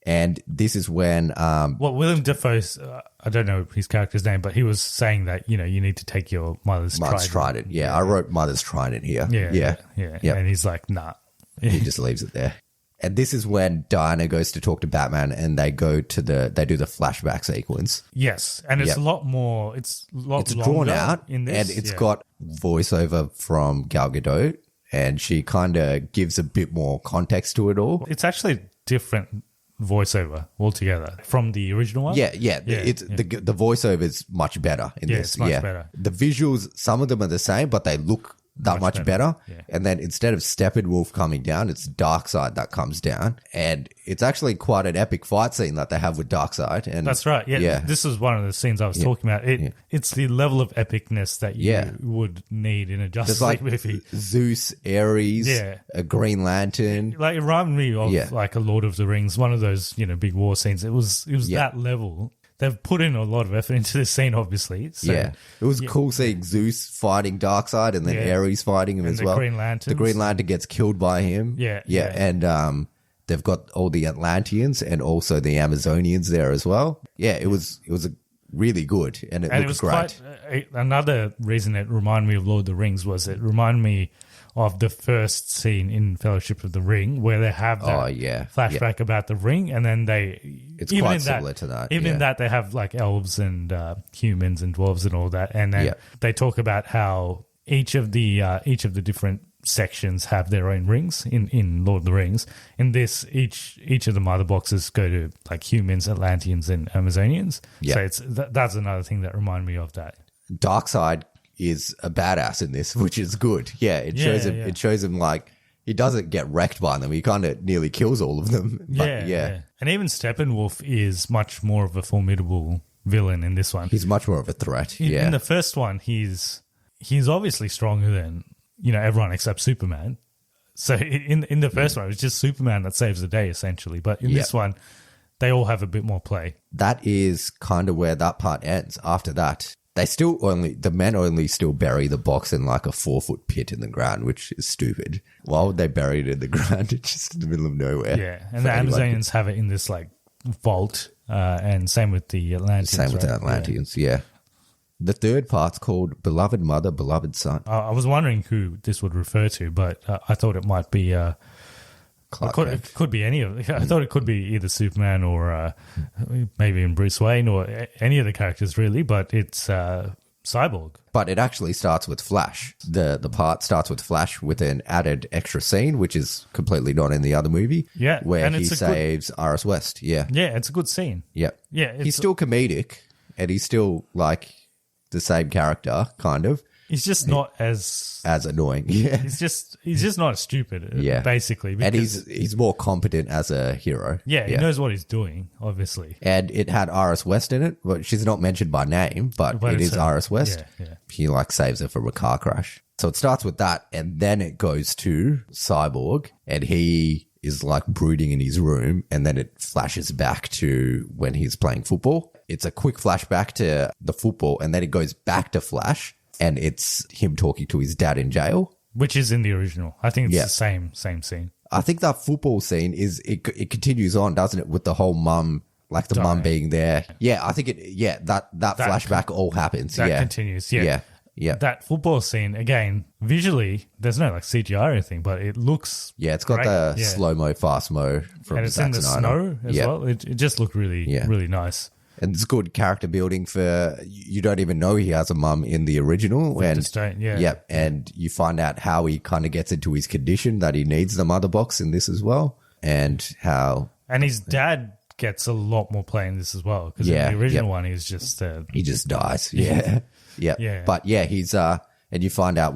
And this is when... Willem Dafoe's... I don't know his character's name, but he was saying that, you need to take your mother's trident. Yeah, I wrote mother's trident here. Yeah. And he's like, nah. He just leaves it there. And this is when Diana goes to talk to Batman and they do the flashback sequence. Yes. And it's a lot more... It's drawn out in this. And it's got voiceover from Gal Gadot. And she kind of gives a bit more context to it all. It's actually different voiceover altogether from the original one. The voiceover is much better in this. It's much better. The visuals, some of them are the same, but they look that much better. Yeah. And then instead of Steppenwolf coming down, it's Darkseid that comes down. And it's actually quite an epic fight scene that they have with Darkseid. And that's right. Yeah. This is one of the scenes I was talking about. It's the level of epicness that you would need in a Justice League movie. Zeus, Ares, a Green Lantern. Like it reminded me of like a Lord of the Rings, one of those, big war scenes. It was that level. They've put in a lot of effort into this scene, obviously. So, it was cool seeing Zeus fighting Darkseid and then Ares fighting him as well. The Green Lantern gets killed by him. And they've got all the Atlanteans and also the Amazonians there as well. Yeah, it was really good and it was great. Another reason it reminded me of Lord of the Rings was it reminded me of the first scene in Fellowship of the Ring where they have that flashback about the ring, and then it's quite similar to that. Even in that they have like elves and humans and dwarves and all that, and then they talk about how each of the different sections have their own rings in Lord of the Rings. In this, each of the mother boxes go to like humans, Atlanteans, and Amazonians. So that's another thing that reminded me of that. Darkseid is a badass in this, which is good. It shows him like he doesn't get wrecked by them. He kind of nearly kills all of them. But, And even Steppenwolf is much more of a formidable villain in this one. He's much more of a threat. In the first one, he's obviously stronger than everyone except Superman. So in the first one, it was just Superman that saves the day essentially. But in this one, they all have a bit more play. That is kind of where that part ends. After that, the men only still bury the box in like a 4-foot pit in the ground, which is stupid. Why would they bury it in the ground? It's just in the middle of nowhere. Yeah, and the Amazonians have it in this like vault, and same with the Atlanteans. The Atlanteans, The third part's called Beloved Mother, Beloved Son. I was wondering who this would refer to, but I thought it might be... It could be any of... I thought it could be either Superman or maybe even Bruce Wayne or any of the characters really, but it's Cyborg. But it actually starts with Flash. The part starts with Flash with an added extra scene, which is completely not in the other movie. Yeah. Where he saves Iris West. Yeah. Yeah, it's a good scene. Yeah. Yeah. He's still comedic and he's still like the same character, kind of. He's just not as annoying. Yeah. He's just not stupid. Basically. And he's more competent as a hero. Yeah, he knows what he's doing, obviously. And it had Iris West in it. But she's not mentioned by name, but it is Iris West. Yeah. He like saves her from a car crash. So it starts with that, and then it goes to Cyborg, and he is like brooding in his room, and then it flashes back to when he's playing football. It's a quick flashback to the football, and then it goes back to Flash. And it's him talking to his dad in jail. Which is in the original. I think it's the same scene. I think that football scene it continues on, doesn't it? With the whole mum, like the mum being there. Yeah, I think that flashback all happens. That continues. Yeah. That football scene, again, visually, there's no like CGI or anything, but it looks it's got the slow-mo, fast-mo from and it's Zack in the Snyder. Snow as well. It just looked really nice. And it's good character building for, you don't even know he has a mum in the original. And you find out how he kind of gets into his condition, that he needs the mother box in this as well. And how... And his dad gets a lot more play in this as well. Because in the original one, he's just... he just dies. Yeah. But he's... and you find out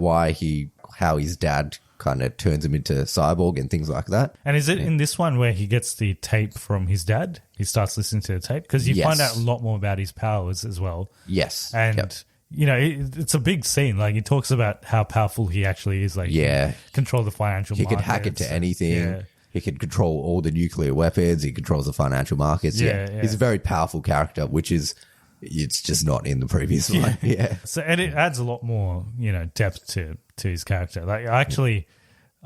how his dad kind of turns him into cyborg and things like that. And is it in this one where he gets the tape from his dad? He starts listening to the tape? Because you find out a lot more about his powers as well. Yes. And, you know, it's a big scene. Like, he talks about how powerful he actually is. Like, he can control the financial markets. He can hack into anything. Yeah. He can control all the nuclear weapons. He controls the financial markets. Yeah. He's a very powerful character, which is... It's just not in the previous one. Yeah. So, and it adds a lot more, you know, depth to his character. Like, I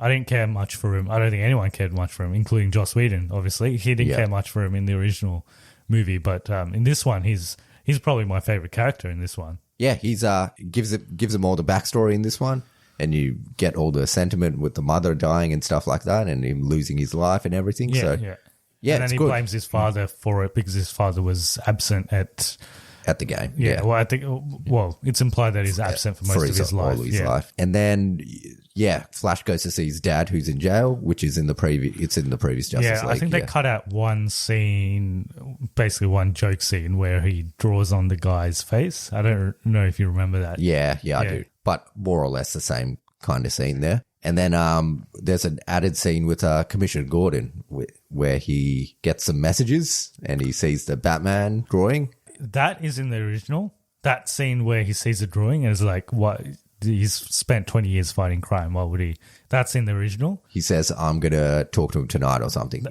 didn't care much for him. I don't think anyone cared much for him, including Joss Whedon, obviously. He didn't care much for him in the original movie. But in this one, he's probably my favorite character in this one. Yeah, he's gives him all the backstory in this one. And you get all the sentiment with the mother dying and stuff like that, and him losing his life and everything. Yeah. And then he good. blames his father for it because his father was absent at the game. Yeah. Well, I think it's implied that he's absent for most of his life. All his life. And then Flash goes to see his dad who's in jail, which is in the previous Justice League. I think they cut out one scene, basically one joke scene where he draws on the guy's face. I don't know if you remember that. Yeah, I do. But more or less the same kind of scene there. And then there's an added scene with Commissioner Gordon where he gets some messages and he sees the Batman drawing. That is in the original. That scene where he sees the drawing and is like, what? He's spent 20 years fighting crime. Why would he? That's in the original. He says, I'm going to talk to him tonight or something.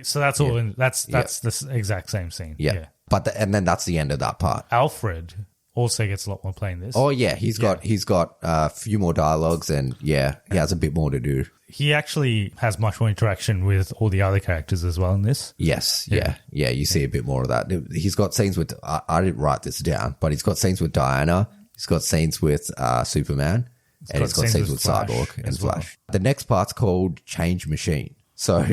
So that's all in. That's the exact same scene. Yeah. But and then that's the end of that part. Alfred also gets a lot more play in this. Oh, yeah. He's got a few more dialogues and, he has a bit more to do. He actually has much more interaction with all the other characters as well in this. Yes. Yeah. You see a bit more of that. He's got scenes with, I didn't write this down, but he's got scenes with Diana. He's got scenes with Superman. And he's got scenes with Cyborg and Flash. Well. The next part's called Change Machine. So,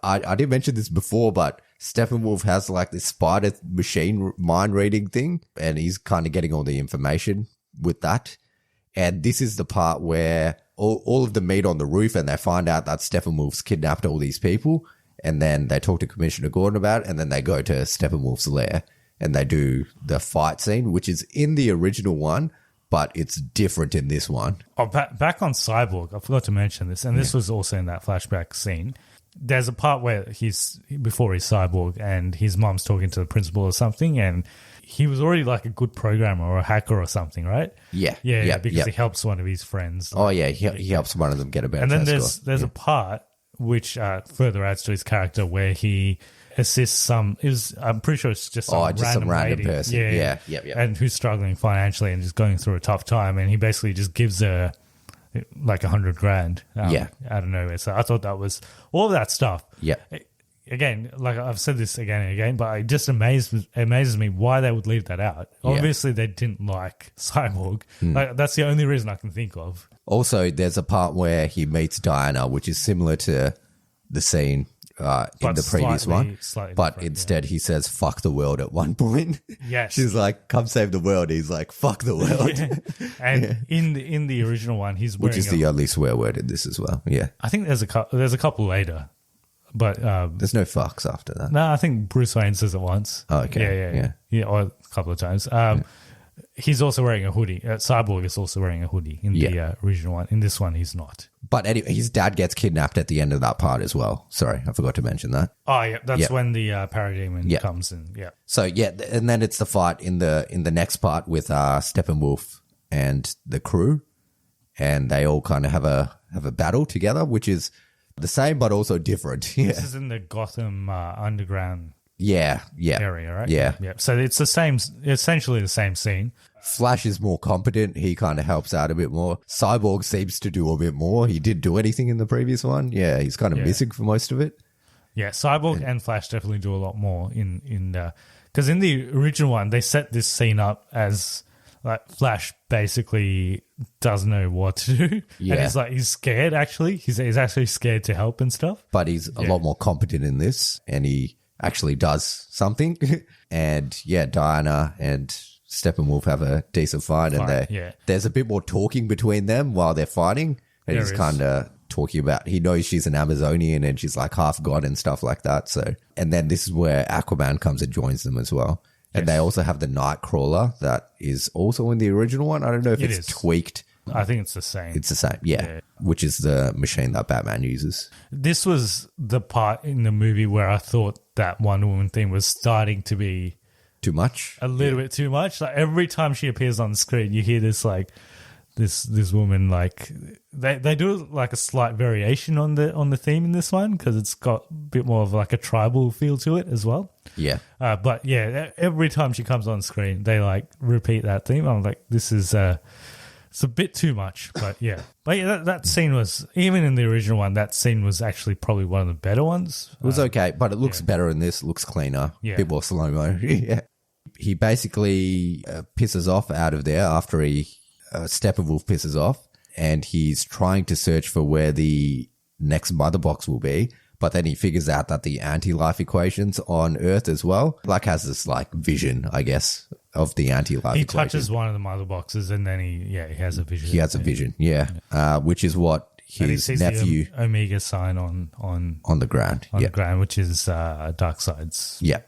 I did mention this before, but Steppenwolf has like this spider machine mind reading thing, and he's kind of getting all the information with that. And this is the part where all of them meet on the roof and they find out that Steppenwolf's kidnapped all these people. And then they talk to Commissioner Gordon about it, and then they go to Steppenwolf's lair and they do the fight scene, which is in the original one, but it's different in this one. Oh, back on Cyborg, I forgot to mention this, and this was also in that flashback scene. There's a part where before he's Cyborg and his mom's talking to the principal or something, and he was already like a good programmer or a hacker or something, right? Yeah. Because he helps one of his friends. Oh, yeah, he helps one of them get a better And then there's a part which further adds to his character where he assists I'm pretty sure it's just some random person. Yeah. And who's struggling financially and just going through a tough time, and he basically just gives her like $100,000 out of nowhere. So I thought that was all of that stuff. Yeah. Again, like I've said this again and again, but it just amazes me why they would leave that out. Obviously, they didn't like Cyborg. Like, that's the only reason I can think of. Also, there's a part where he meets Diana, which is similar to the scene in the previous one. But instead, he says, fuck the world at one point. Yes. She's like, come save the world. He's like, fuck the world. And in the original one, he's wearing... Which is the only swear word in this as well. Yeah. I think there's a couple later. But there's no fucks after that. No, I think Bruce Wayne says it once. Oh, okay. Yeah, or a couple of times. He's also wearing a hoodie. Cyborg is also wearing a hoodie in the original one. In this one, he's not. But anyway, his dad gets kidnapped at the end of that part as well. Sorry, I forgot to mention that. Oh, yeah. That's when the parademon comes in. Yeah. So, and then it's the fight in the next part with Steppenwolf and the crew. And they all kind of have a battle together, which is the same but also different. Yeah. This is in the Gotham underground area, right? Yeah. So it's essentially the same scene. Flash is more competent. He kind of helps out a bit more. Cyborg seems to do a bit more. He did do anything in the previous one. Yeah, he's kind of missing for most of it. Yeah, Cyborg and Flash definitely do a lot more in because in the original one they set this scene up as like Flash basically doesn't know what to do. Yeah. And he's scared actually. He's actually scared to help and stuff. But he's a lot more competent in this, and he actually does something. And yeah, Diana and Steppenwolf have a decent fight, and there's a bit more talking between them while they're fighting. And he's kind of talking about, he knows she's an Amazonian and she's like half god and stuff like that. So, and then this is where Aquaman comes and joins them as well. And they also have the Nightcrawler that is also in the original one. I don't know if it's tweaked. I think it's the same. It's the same, yeah. Which is the machine that Batman uses. This was the part in the movie where I thought that Wonder Woman thing was starting to be too much. A little bit too much. Like every time she appears on the screen, you hear this like this woman, like they do like a slight variation on the theme in this one because it's got a bit more of like a tribal feel to it as well. Yeah. But yeah, every time she comes on screen, they like repeat that theme. I'm like, this is it's a bit too much, but yeah. But yeah, that scene was, even in the original one, that scene was actually probably one of the better ones. It was okay, but it looks better in this, looks cleaner, a bit more slow-mo. Yeah. He basically pisses off out of there after Steppenwolf pisses off, and he's trying to search for where the next mother box will be, but then he figures out that the anti-life equation's on Earth as well. Like has this like vision, I guess, of the anti-life He equation. touches one of the mother boxes and then he has a vision. He has a vision, which is what his nephew the Omega sign on the ground. On the ground, which is Darkseid's. Yeah.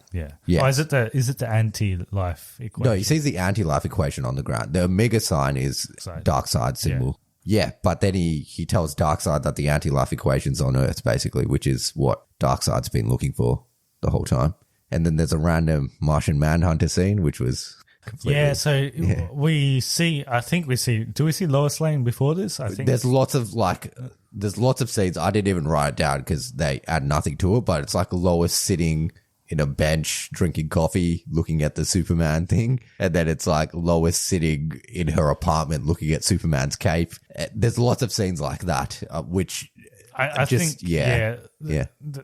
Oh, is it the anti-life equation? No, he sees the anti-life equation on the ground. The Omega sign is Darkseid's symbol. Yeah, but then he tells Darkseid that the anti-life equation's on Earth, basically, which is what Darkseid's been looking for the whole time. And then there's a random Martian Manhunter scene, which was completely... Yeah, so we see do we see Lois Lane before this? I think there's lots of scenes. I didn't even write it down because they add nothing to it, but it's like Lois sitting in a bench drinking coffee looking at the Superman thing, and then it's like Lois sitting in her apartment looking at Superman's cape. There's lots of scenes like that, which I think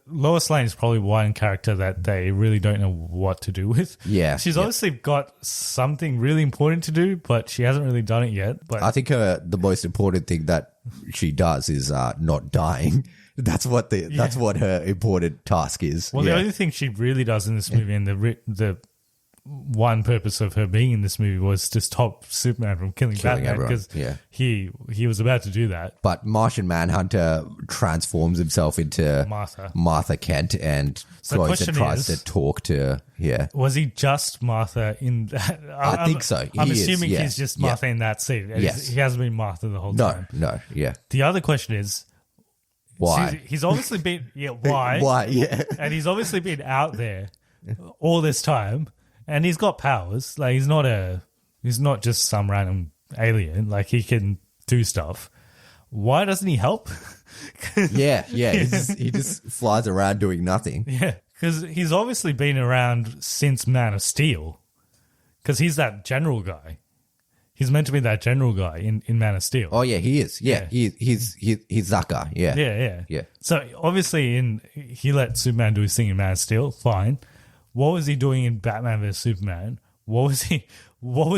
Lois Lane is probably one character that they really don't know what to do with. Yeah, she's obviously got something really important to do, but she hasn't really done it yet. But I think the most important thing that she does is not dying. That's what her important task is. Well, the only thing she really does in this movie, and the one purpose of her being in this movie was to stop Superman from killing Batman, because he was about to do that. But Martian Manhunter transforms himself into Martha Kent and goes and tries to talk to Was he just Martha in that? I think so. I'm assuming he's just Martha in that scene. Yes. He hasn't been Martha the whole time. No. The other question is, why? He's obviously been why? Why? Yeah. And he's obviously been out there all this time, and he's got powers. Like he's not just some random alien. Like he can do stuff. Why doesn't he help? Yeah. He just flies around doing nothing. Yeah, because he's obviously been around since Man of Steel. Because he's that general guy. He's meant to be that general guy in Man of Steel. Oh yeah, he is. Yeah. He's that guy. Yeah. Yeah. So obviously he let Superman do his thing in Man of Steel. Fine. What was he doing in Batman vs Superman? What was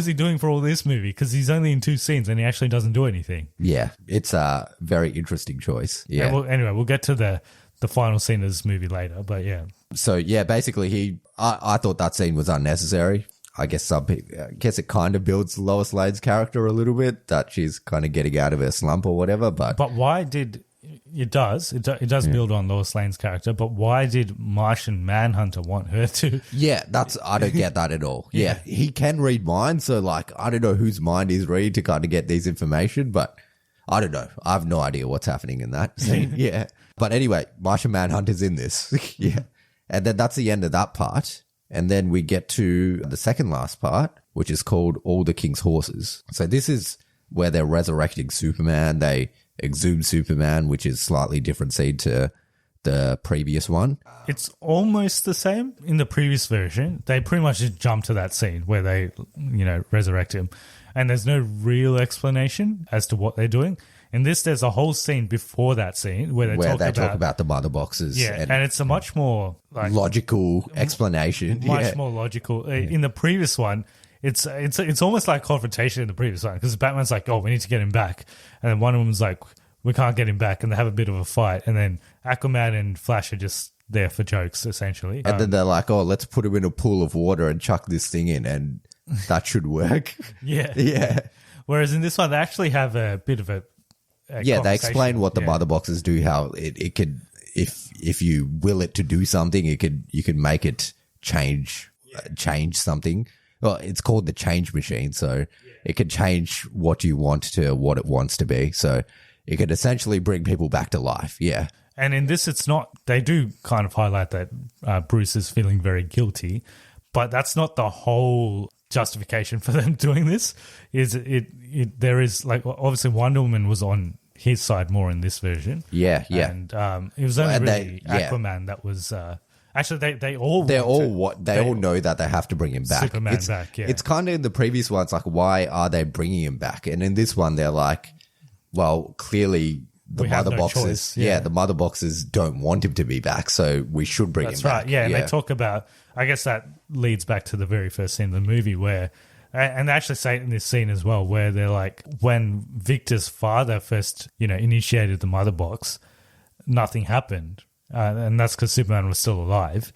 he doing for all this movie? Because he's only in 2 scenes and he actually doesn't do anything. Yeah, it's a very interesting choice. Yeah. Anyway, we'll get to the final scene of this movie later. But yeah. So yeah, basically I thought that scene was unnecessary. I guess it kind of builds Lois Lane's character a little bit, that she's kind of getting out of her slump or whatever. But why did it does build on Lois Lane's character? But why did Martian Manhunter want her to? Yeah, I don't get that at all. Yeah, he can read minds, so like I don't know whose mind he's reading to kind of get these information, but I don't know. I have no idea what's happening in that scene. Yeah, but anyway, Martian Manhunter's in this. Yeah, and then that's the end of that part. And then we get to the second last part, which is called All the King's Horses. So this is where they're resurrecting Superman. They exhume Superman, which is slightly different scene to the previous one. It's almost the same. In the previous version, they pretty much just jump to that scene where they, resurrect him. And there's no real explanation as to what they're doing. In this, there's a whole scene before that scene where they talk about the mother boxes. Yeah, and it's a much more logical explanation. Much more logical. In the previous one, it's almost like confrontation in the previous one, because Batman's like, oh, we need to get him back. And then Wonder Woman's like, we can't get him back. And they have a bit of a fight. And then Aquaman and Flash are just there for jokes, essentially. And then they're like, oh, let's put him in a pool of water and chuck this thing in, and that should work. Yeah. Yeah. Whereas in this one, they actually have a bit of a Yeah, they explain what the mother boxes do, how it could, if you will it to do something, you can make it change something. Well, it's called the change machine, so it can change what you want to what it wants to be. So it could essentially bring people back to life. Yeah. And in this, it's not, they do kind of highlight that Bruce is feeling very guilty, but that's not the whole justification for them doing this. There is, like, obviously Wonder Woman was on his side more in this version. Yeah. And it was only really Aquaman that was, actually they all know that they have to bring him back. Superman back, yeah. It's kind of in the previous ones, like, why are they bringing him back? And in this one, they're like, well, clearly the mother boxes, the mother boxes don't want him to be back, so we should bring him back. That's right, yeah. And they talk about, I guess that leads back to the very first scene of the movie where, and they actually say it in this scene as well, where they're like, when Victor's father first, initiated the mother box, nothing happened. And that's because Superman was still alive.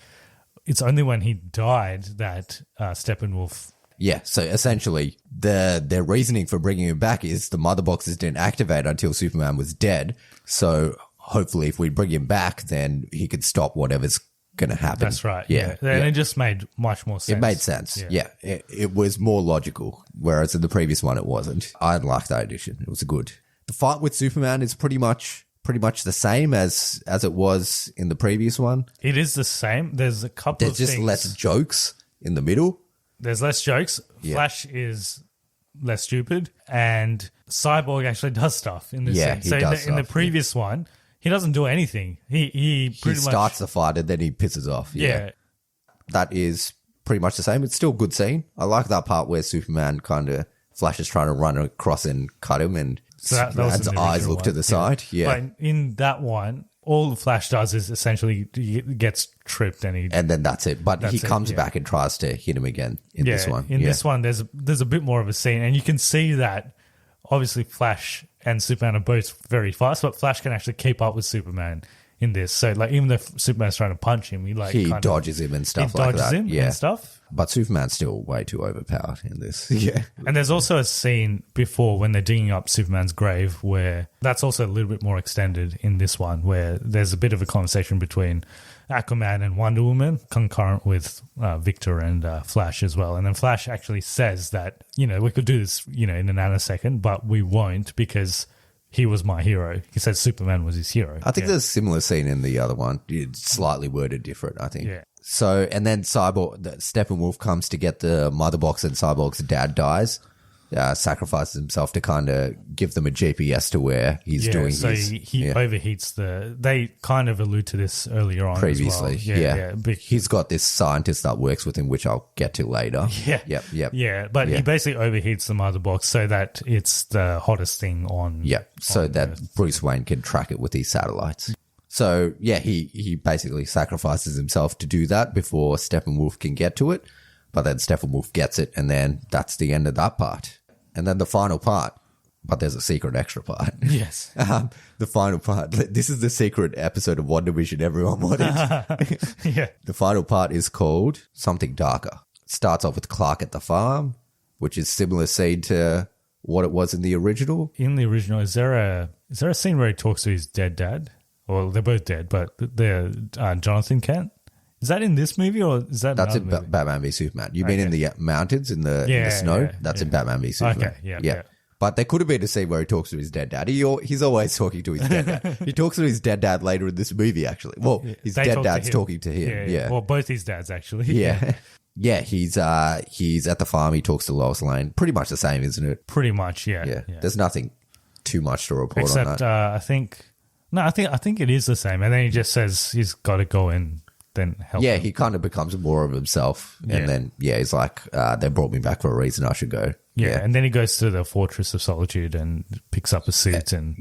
It's only when he died that Steppenwolf... Yeah, so essentially, their reasoning for bringing him back is the mother boxes didn't activate until Superman was dead. So hopefully if we bring him back, then he could stop whatever's going to happen. That's right. Yeah. And it just made much more sense. It made sense. Yeah. It was more logical, whereas in the previous one it wasn't. I liked that addition. It was good. The fight with Superman is pretty much the same as it was in the previous one. It is the same. There's a couple of things. There's just less jokes in the middle. There's less jokes. Yeah. Flash is less stupid, and Cyborg actually does stuff in this scene. So in the previous one, he doesn't do anything. He starts the fight and then he pisses off. Yeah. That is pretty much the same. It's still a good scene. I like that part where Superman kind of Flash is trying to run across and cut him, and Superman's eyes look to the side. Yeah. But in that one, all the Flash does is essentially he gets tripped and then that's it. But he comes back and tries to hit him again in this one. In this one, there's a bit more of a scene, and you can see that obviously Flash and Superman are both very fast, but Flash can actually keep up with Superman in this. So, like, even though Superman's trying to punch him, he dodges him and stuff like that. He dodges him and stuff. But Superman's still way too overpowered in this. Yeah. And there's also a scene before when they're digging up Superman's grave where that's also a little bit more extended in this one, where there's a bit of a conversation between Aquaman and Wonder Woman, concurrent with Victor and Flash as well. And then Flash actually says that, we could do this, in a nanosecond, but we won't because he was my hero. He said Superman was his hero. I think there's a similar scene in the other one. It's slightly worded different, I think. Yeah. So, and then Steppenwolf comes to get the mother box, and Cyborg's dad dies, sacrifices himself to kind of give them a GPS to where he's doing so his... he overheats they kind of allude to this earlier on previously, as well. Yeah. He's got this scientist that works with him, which I'll get to later. Yeah. Yep. Yeah, but he basically overheats the mother box so that it's the hottest thing on... Yeah, so that Earth. Bruce Wayne can track it with these satellites. So, yeah, he basically sacrifices himself to do that before Steppenwolf can get to it. But then Steppenwolf gets it, and then that's the end of that part. And then the final part, but there's a secret extra part. Yes. The final part. This is the secret episode of WandaVision everyone wanted. Yeah. The final part is called Something Darker. It starts off with Clark at the farm, which is similar scene to what it was in the original. In the original, is there a scene where he talks to his dead dad? Well, they're both dead, but they're Jonathan Kent. Is that in this movie or is that That's in Batman v Superman. You mean in the mountains, in the snow? That's in Batman v Superman. Okay, yeah. But there could have been a scene where he talks to his dead dad. He's always talking to his dead dad. He talks to his dead dad later in this movie, actually. Well, his dead dad's talking to him. Yeah. Well, both his dads, actually. Yeah. Yeah, he's at the farm. He talks to Lois Lane. Pretty much the same, isn't it? Pretty much, yeah. There's nothing too much to report on that. Except, I think it is the same. And then he just says he's got to go and then help him. He kind of becomes more of himself. And then, he's like, they brought me back for a reason. I should go. Yeah, and then he goes to the Fortress of Solitude and picks up a suit. And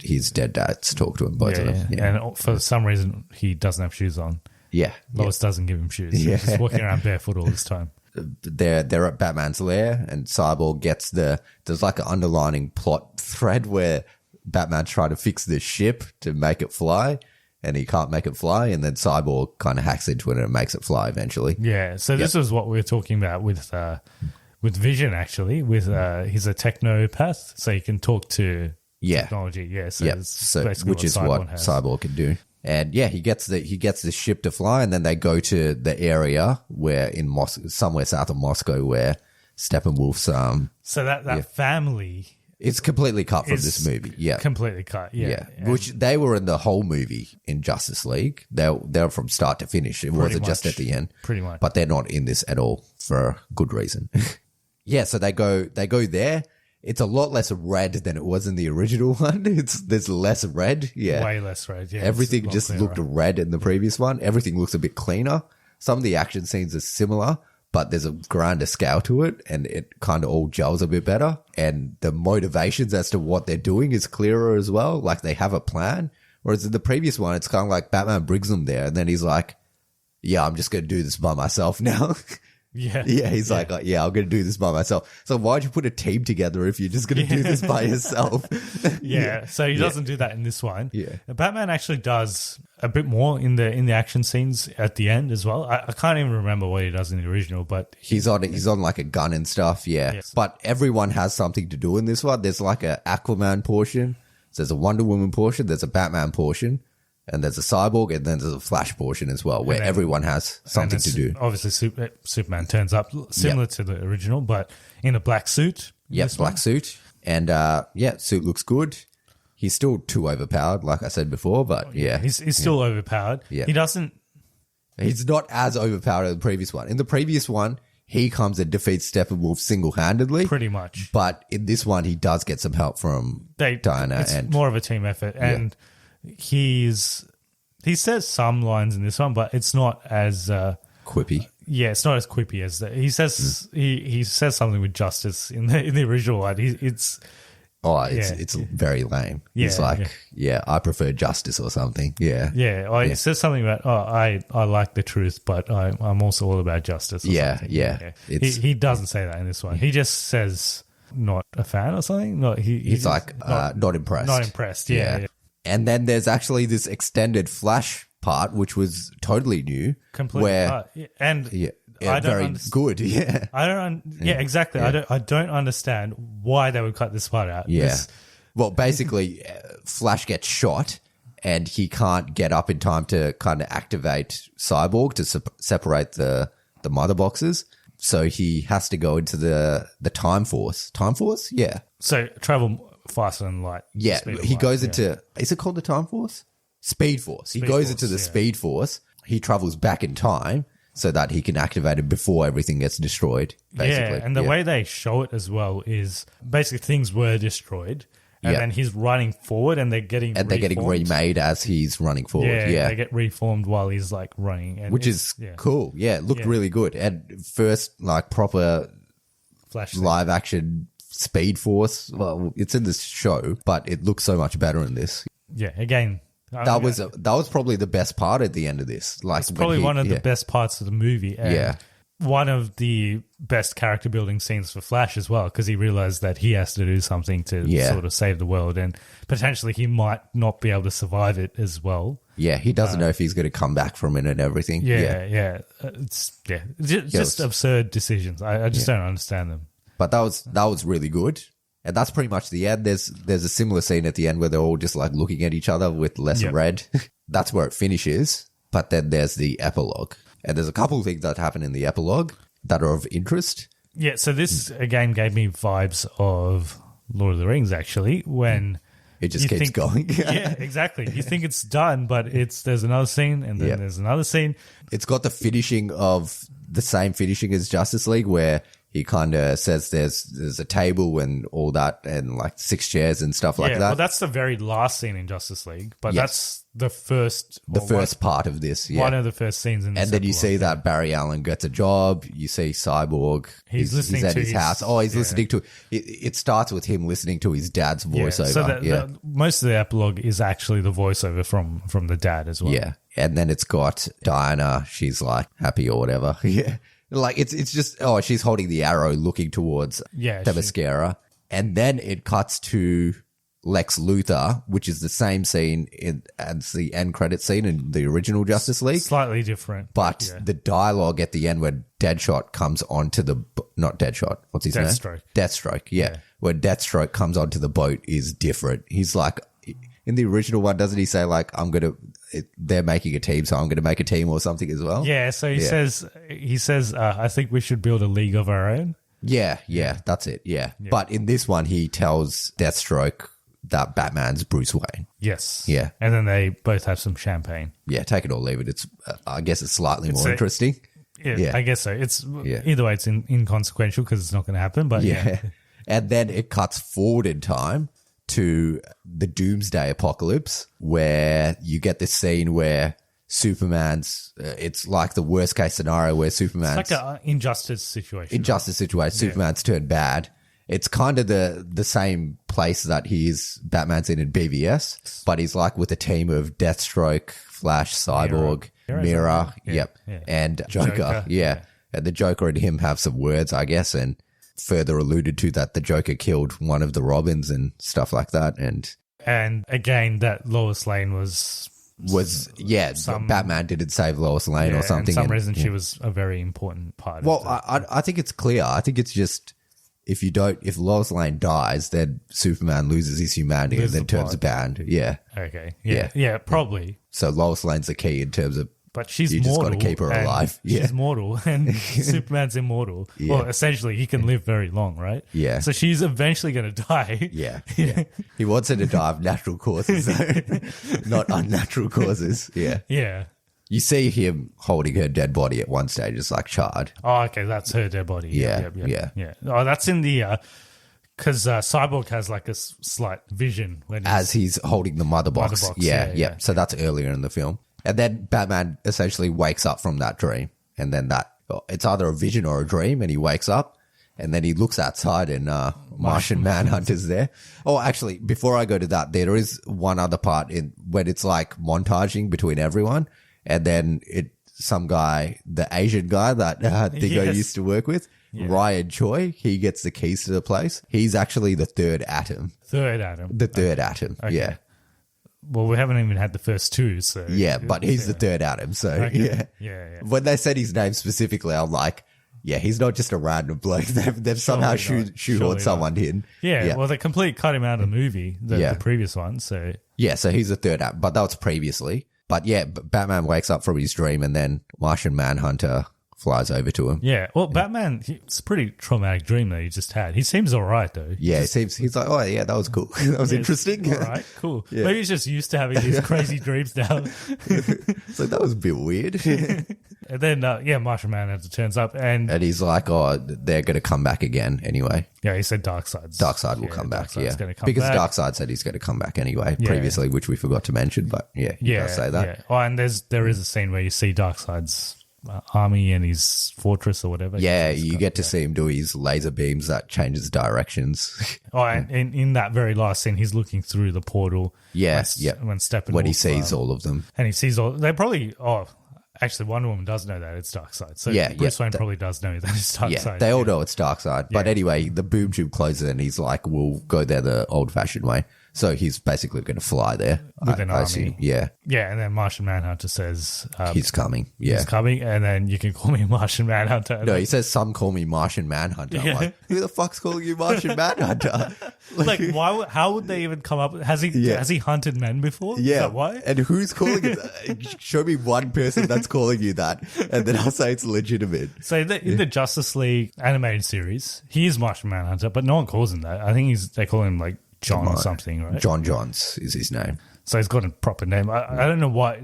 his dead dads talk to him, both of them. Yeah. And for some reason, he doesn't have shoes on. Yeah. Lois doesn't give him shoes. He's just walking around barefoot all this time. They're at Batman's lair, and Cyborg gets there's like an underlining plot thread where Batman's trying to fix the ship to make it fly, and he can't make it fly, and then Cyborg kind of hacks into it and it makes it fly eventually. Yeah, so this is what we were talking about with Vision, actually. He's a technopath, so he can talk to technology. Yeah, so which is what Cyborg can do. And he gets the ship to fly, and then they go to the area where in somewhere south of Moscow where Steppenwolf's so that family. It's completely cut from this movie. Yeah. Completely cut. Yeah. Which they were in the whole movie in Justice League. They're from start to finish. It wasn't just at the end. Pretty much. But they're not in this at all for good reason. So they go there. It's a lot less red than it was in the original one. There's less red. Yeah. Way less red. Yeah. Everything just looked red in the previous one. Everything looks a bit cleaner. Some of the action scenes are similar, but there's a grander scale to it, and it kind of all gels a bit better. And the motivations as to what they're doing is clearer as well. Like they have a plan. Whereas in the previous one, it's kind of like Batman brings them there, and then he's like, yeah, I'm just going to do this by myself now. He's like, I'm going to do this by myself. So why'd you put a team together if you're just going to do this by yourself? So he doesn't do that in this one. Yeah. Batman actually does a bit more in the action scenes at the end as well. I can't even remember what he does in the original, but he's on like a gun and stuff. Yeah. Yes. But everyone has something to do in this one. There's like a Aquaman portion. There's a Wonder Woman portion. There's a Batman portion. And there's a Cyborg, and then there's a Flash portion as well, where everyone has something to do. Obviously, Superman turns up similar to the original, but in a black suit. Black suit. And, suit looks good. He's still too overpowered, like I said before, but He's still overpowered. Yeah. He's not as overpowered as the previous one. In the previous one, he comes and defeats Steppenwolf single-handedly. Pretty much. But in this one, he does get some help from Diana. It's more of a team effort. And he says some lines in this one, but it's not as quippy. Yeah, it's not as quippy as that. He says he says something with justice in the original one. It's very lame. He's like, I prefer justice or something. Yeah. He says something about, I like the truth, but I'm also all about justice. Or something. He doesn't say that in this one. He just says not a fan or something. No, he's like not impressed. Not impressed. Yeah. And then there's actually this extended Flash part, which was totally new. Completely. Good. Yeah. I don't. Exactly. Yeah. I don't understand why they would cut this part out. Yeah. Well, basically, Flash gets shot, and he can't get up in time to kind of activate Cyborg to separate the mother boxes. So he has to go into the Time Force. Time Force? Yeah. So travel faster than light. Yeah, he goes into, is it called the Time Force? Speed Force. He goes into the Speed Force. He travels back in time so that he can activate it before everything gets destroyed, basically. Yeah, and the way they show it as well is basically things were destroyed, and then he's running forward, and they're getting remade as he's running forward. Yeah, they get reformed while he's like running, and which is cool. Yeah, it looked really good. And first, like proper Flash live action Speed Force. Well, it's in this show, but it looks so much better in this. Yeah, again, that was probably the best part at the end of this. Like, it's probably one of the best parts of the movie. And one of the best character building scenes for Flash as well, because he realized that he has to do something to sort of save the world, and potentially he might not be able to survive it as well. Yeah, he doesn't know if he's going to come back from it and everything. It's just absurd decisions. I just don't understand them. But that was really good. And that's pretty much the end. There's a similar scene at the end where they're all just like looking at each other with less red. That's where it finishes. But then there's the epilogue. And there's a couple of things that happen in the epilogue that are of interest. Yeah, so this again gave me vibes of Lord of the Rings, actually, when it just keeps going. Yeah, exactly. You think it's done, but there's another scene, and then there's another scene. It's got the finishing of the same finishing as Justice League, where he kind of says there's a table and all that, and like 6 chairs and stuff like that. Well, that's the very last scene in Justice League, but that's the first part of this. Yeah. One of the first scenes in this. And then you see that Barry Allen gets a job. You see Cyborg. He's at his house. Oh, he's listening to it. Starts with him listening to his dad's voiceover. So most of the epilogue is actually the voiceover from the dad as well. Yeah, and then it's got Diana. She's like happy or whatever. Yeah. Like it's just she's holding the arrow looking towards Themyscira, and then it cuts to Lex Luthor, which is the same scene as the end credit scene in the original Justice League. Slightly different. But the dialogue at the end where Deadshot comes onto the... Not Deadshot. What's his name? Deathstroke, yeah. Where Deathstroke comes onto the boat is different. He's like... In the original one, doesn't he say like, they're making a team, so I'm going to make a team or something as well? Yeah, so he says, I think we should build a league of our own. Yeah, that's it, yeah. But in this one, he tells Deathstroke that Batman's Bruce Wayne. Yes. Yeah. And then they both have some champagne. Yeah, take it or leave it. It's I guess it's slightly more interesting. Yeah, I guess so. It's either way, it's inconsequential because it's not going to happen, but yeah. And then it cuts forward in time to the Doomsday Apocalypse, where you get this scene where Superman's, it's like the worst case scenario where Superman's... It's like an injustice situation. Superman's turned bad. It's kind of the same place that Batman's in BVS, but he's like with a team of Deathstroke, Flash, Cyborg, Mira, and Joker. Yeah. And the Joker and him have some words, I guess, and further alluded to that the Joker killed one of the Robins and stuff like that. And again, that Lois Lane was Batman didn't save Lois Lane or something. For some reason, she was a very important part. Well, I think it's clear. I think it's just if Lois Lane dies, then Superman loses his humanity and then turns bad. Yeah. Okay. Yeah. Probably. So Lois Lane's the key in terms of. But she's you mortal. just got to keep her alive. Yeah. She's mortal and Superman's immortal. Yeah. Well, essentially, he can live very long, right? Yeah. So she's eventually going to die. Yeah. He wants her to die of natural causes, though. Not unnatural causes. Yeah. Yeah. You see him holding her dead body at one stage. It's like charred. Oh, okay. That's her dead body. Yeah. Oh, that's in the... Because Cyborg has like a slight vision when as he's holding the mother box. Yeah. So that's earlier in the film. And then Batman essentially wakes up from that dream. And then it's either a vision or a dream, and he wakes up and then he looks outside and Martian Manhunter's there. Oh, actually, before I go to that, there is one other part when it's like montaging between everyone, and then some guy, the Asian guy that Dingo used to work with, Ryan Choi, he gets the keys to the place. He's actually the third Atom. The third Atom, okay. Yeah. Well, we haven't even had the first two, so... Yeah, but he's the third Atom, so yeah. When they said his name specifically, I'm like, yeah, he's not just a random bloke. They've somehow shoehorned someone in. Yeah, well, they completely cut him out of the movie, the previous one, so... Yeah, so he's the third Atom, but that was previously. But yeah, Batman wakes up from his dream and then Martian Manhunter flies over to him. Yeah, well, Batman, it's a pretty traumatic dream that he just had. He seems all right, though. Yeah, he's like, oh, yeah, that was cool. That was interesting. All right, cool. Yeah. Maybe he's just used to having these crazy dreams now. So that was a bit weird. And then, Martian Manhunter turns up and he's like, oh, they're going to come back again anyway. Yeah, he said Darkseid will come back, because Darkseid said he's going to come back anyway previously, which we forgot to mention, but he does say that. Yeah. Oh, and there is a scene where you see Darkseid's army and his fortress or whatever. Yeah, you get to see him do his laser beams that changes directions. Oh, and in that very last scene, he's looking through the portal. Yeah, when he sees all of them. And he sees all... They probably... Oh, actually, Wonder Woman does know that it's Darkseid. So Bruce Wayne probably does know that it's Darkseid. Yeah, they all know it's Darkseid. But anyway, the boom tube closes and he's like, we'll go there the old-fashioned way. So he's basically going to fly there. With an army. Assume. Yeah. Yeah, and then Martian Manhunter says... he's coming. Yeah. He's coming, and then you can call me Martian Manhunter. No, he says, some call me Martian Manhunter. Yeah. I'm like, who the fuck's calling you Martian Manhunter? Like, how would they even come up... Has he hunted men before? Yeah. Is that why? And who's calling it? Show me one person that's calling you that, and then I'll say it's legitimate. So in the Justice League animated series, he is Martian Manhunter, but no one calls him that. I think they call him, like, John or something, right? John Johns is his name. So he's got a proper name. I don't know why.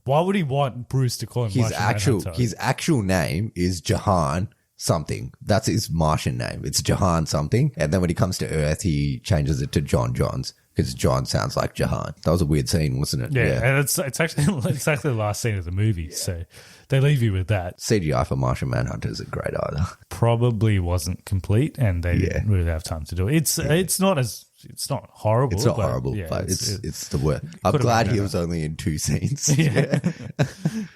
Why would he want Bruce to call him Manhunter? His actual name is Jahan something. That's his Martian name. It's Jahan something. And then when he comes to Earth, he changes it to John Johns because John sounds like Jahan. That was a weird scene, wasn't it? Yeah. And it's actually exactly the last scene of the movie. Yeah. So they leave you with that. CGI for Martian Manhunter isn't great either. Probably wasn't complete, and they didn't really have time to do it. It's not horrible. It's not horrible, but it's the worst. I'm glad he was only in 2 scenes.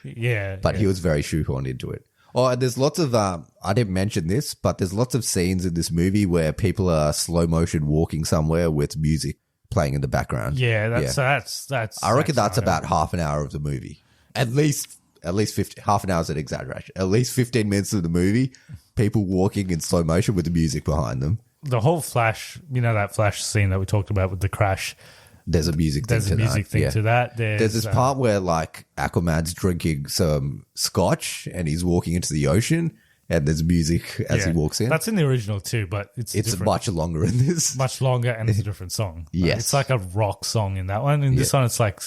Yeah. But he was very shoehorned into it. Oh, and there's lots of, I didn't mention this, but there's lots of scenes in this movie where people are slow motion walking somewhere with music playing in the background. Yeah, that's I reckon Zack that's Snyder. about half an hour of the movie. At least 50, half an hour is an exaggeration. At least 15 minutes of the movie, people walking in slow motion with the music behind them. The whole Flash, that Flash scene that we talked about with the crash. There's a music thing There's to a music that. thing Yeah. to that. There's this part where like Aquaman's drinking some scotch and he's walking into the ocean and there's music as he walks in. That's in the original too, but it's different. much longer in this. Much longer, and it's a different song. Yes. It's like a rock song in that one. In this one, it's like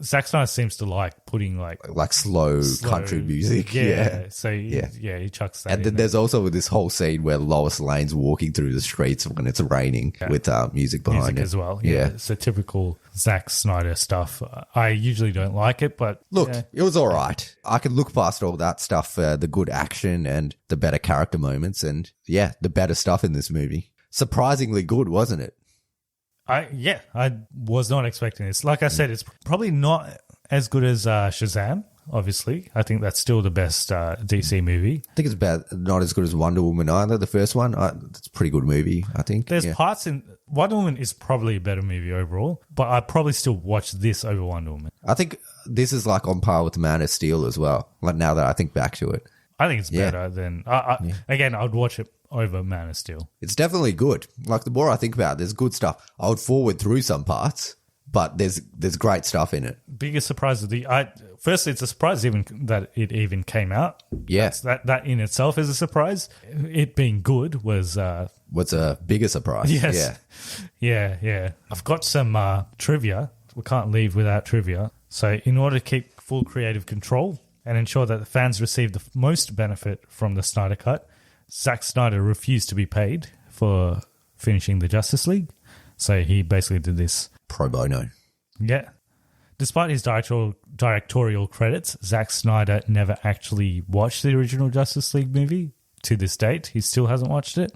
Zack Snyder seems to like putting like slow country music. Yeah. So he chucks that And then in there's also this whole scene where Lois Lane's walking through the streets when it's raining with music behind music it as well. Yeah. So typical Zack Snyder stuff. I usually don't like it, but Look, it was all right. I can look past all that stuff, the good action and the better character moments and, the better stuff in this movie. Surprisingly good, wasn't it? I was not expecting this. Like I said, it's probably not as good as Shazam, obviously. I think that's still the best DC movie. I think it's not as good as Wonder Woman either, the first one. It's a pretty good movie, I think. There's parts in Wonder Woman is probably a better movie overall, but I'd probably still watch this over Wonder Woman. I think this is like on par with Man of Steel as well, like now that I think back to it. I think it's better than... Again, I'd watch it over Man of Steel. It's definitely good. Like the more I think about it, there's good stuff. I would forward through some parts, but there's great stuff in it. Biggest surprise of firstly, it's a surprise that it even came out. Yes, that in itself is a surprise. It being good was what's a bigger surprise. Yes, yeah. I've got some trivia. We can't leave without trivia. So, in order to keep full creative control and ensure that the fans receive the most benefit from the Snyder Cut, Zack Snyder refused to be paid for finishing the Justice League. So he basically did this pro bono. Yeah. Despite his directorial credits, Zack Snyder never actually watched the original Justice League movie. To this date, he still hasn't watched it.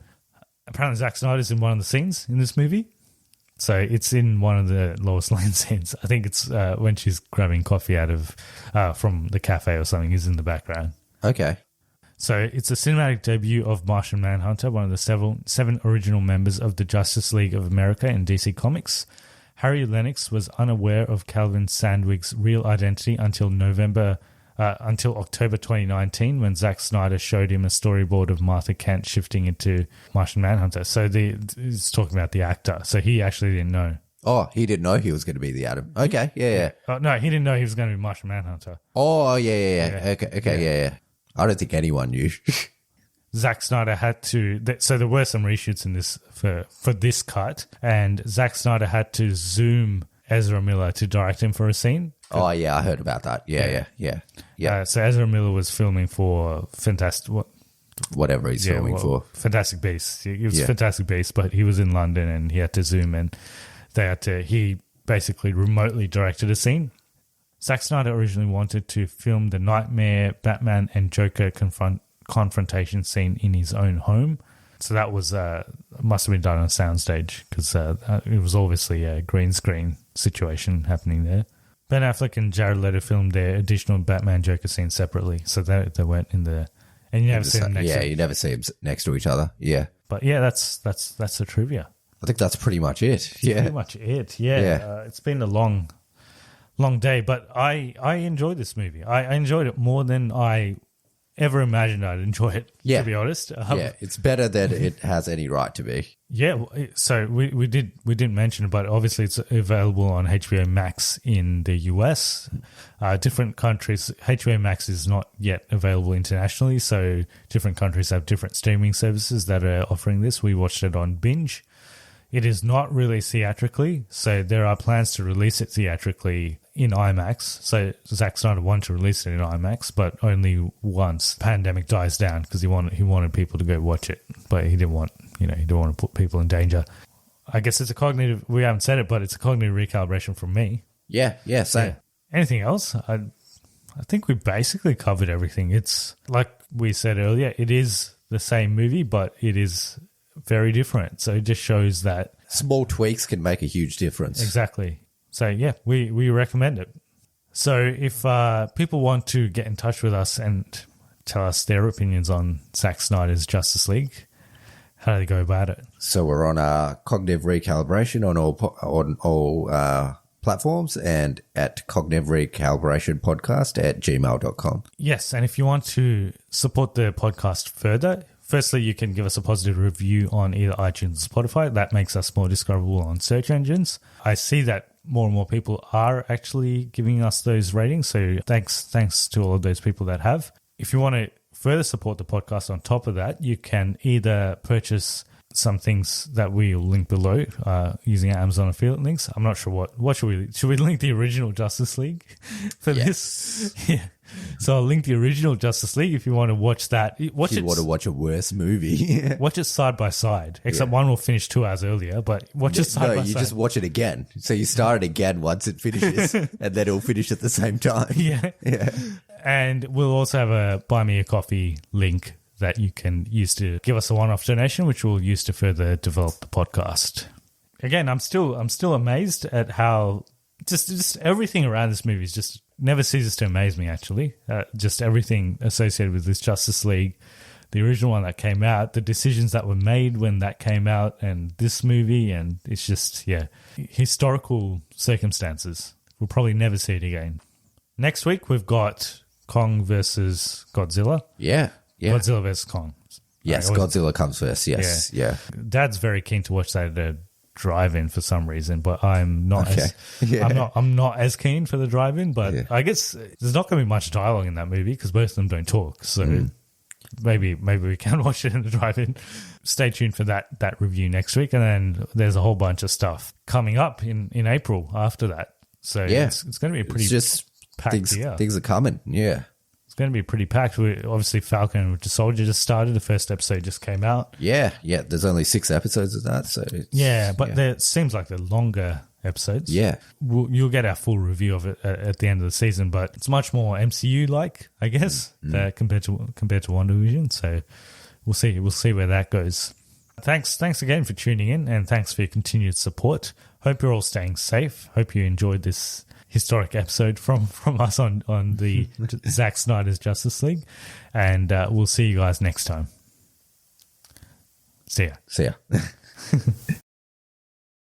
Apparently, Zack Snyder's in one of the scenes in this movie. So it's in one of the Lois Lane scenes. I think it's when she's grabbing coffee out of from the cafe or something. He's in the background. Okay. So it's a cinematic debut of Martian Manhunter, one of the seven original members of the Justice League of America in DC Comics. Harry Lennox was unaware of Calvin Sandwig's real identity until October 2019, when Zack Snyder showed him a storyboard of Martha Kent shifting into Martian Manhunter. So he's talking about the actor. So he actually didn't know. Oh, he didn't know he was going to be the Atom. Okay, yeah. No, he didn't know he was going to be Martian Manhunter. Oh, yeah. Okay, yeah. I don't think anyone knew. Zack Snyder had to... So there were some reshoots in this for this cut, and Zack Snyder had to Zoom Ezra Miller to direct him for a scene. Oh, yeah, I heard about that. Yeah. So Ezra Miller was filming for whatever he's filming for. Fantastic Beasts. It was Fantastic Beasts, but he was in London and he had to Zoom, and he basically remotely directed a scene. Zack Snyder originally wanted to film the Nightmare, Batman and Joker confrontation scene in his own home. So that was must have been done on a soundstage, because it was obviously a green screen situation happening there. Ben Affleck and Jared Leto filmed their additional Batman Joker scene separately, so they went in the... And you never see them next to... Yeah, you never see them next to each other. Yeah. But yeah, that's the trivia. I think that's pretty much it. Pretty much it, yeah. It's been a long day, but I enjoyed this movie. I enjoyed it more than I ever imagined I'd enjoy it, to be honest. It's better than it has any right to be. Yeah, so we didn't mention it, but obviously it's available on HBO Max in the US. Different countries, HBO Max is not yet available internationally, so different countries have different streaming services that are offering this. We watched it on Binge. It is not released theatrically, so there are plans to release it theatrically in IMAX. So Zack Snyder wanted to release it in IMAX, but only once the pandemic dies down, because he wanted people to go watch it, but he didn't want to put people in danger. I guess it's a cognitive... We haven't said it, but it's a cognitive recalibration from me. Yeah, same. Yeah. Anything else? I think we basically covered everything. It's like we said earlier, it is the same movie, but it is very different. So it just shows that small tweaks can make a huge difference. Exactly. So yeah, we recommend it. So if people want to get in touch with us and tell us their opinions on Zack Snyder's Justice League, How do they go about it? So we're on Cognitive Recalibration on all platforms, and at Cognitive Recalibration Podcast at gmail.com. Yes, and if you want to support the podcast further, firstly, you can give us a positive review on either iTunes or Spotify. That makes us more discoverable on search engines. I see that more and more people are actually giving us those ratings, so thanks to all of those people that have. If you want to further support the podcast on top of that, you can either purchase some things that we'll link below using our Amazon affiliate links. I'm not sure what should we link the original Justice League for this? Yeah. So I'll link the original Justice League if you want to watch that. If you want to watch a worse movie. Watch it side by side, except one will finish 2 hours earlier, but watch it side by side. No, you just watch it again. So you start it again once it finishes, and then it'll finish at the same time. Yeah. And we'll also have a Buy Me a Coffee link that you can use to give us a one-off donation, which we'll use to further develop the podcast. Again, I'm still amazed at how just everything around this movie is just never ceases to amaze me, actually. Just everything associated with this Justice League, the original one that came out, the decisions that were made when that came out, and this movie, and it's just, historical circumstances. We'll probably never see it again. Next week, we've got Kong versus Godzilla. Yeah. Godzilla versus Kong. Yes, Godzilla comes first. Yes, yeah. Dad's very keen to watch that at a drive-in for some reason, but I'm not. I'm not as keen for the drive-in. But I guess there's not going to be much dialogue in that movie because both of them don't talk. So maybe we can watch it in the drive-in. Stay tuned for that review next week, and then there's a whole bunch of stuff coming up in April after that. So it's going to be a pretty packed year. Things are coming. Yeah. It's going to be pretty packed. Obviously, Falcon and Winter Soldier just started. The first episode just came out. Yeah. There's only 6 episodes of that. So it seems like they're longer episodes. Yeah. You'll get our full review of it at the end of the season, but it's much more MCU-like, I guess, compared to WandaVision. So we'll see where that goes. Thanks again for tuning in, and thanks for your continued support. Hope you're all staying safe. Hope you enjoyed this historic episode from us on the Zack Snyder's Justice League, and we'll see you guys next time. See ya.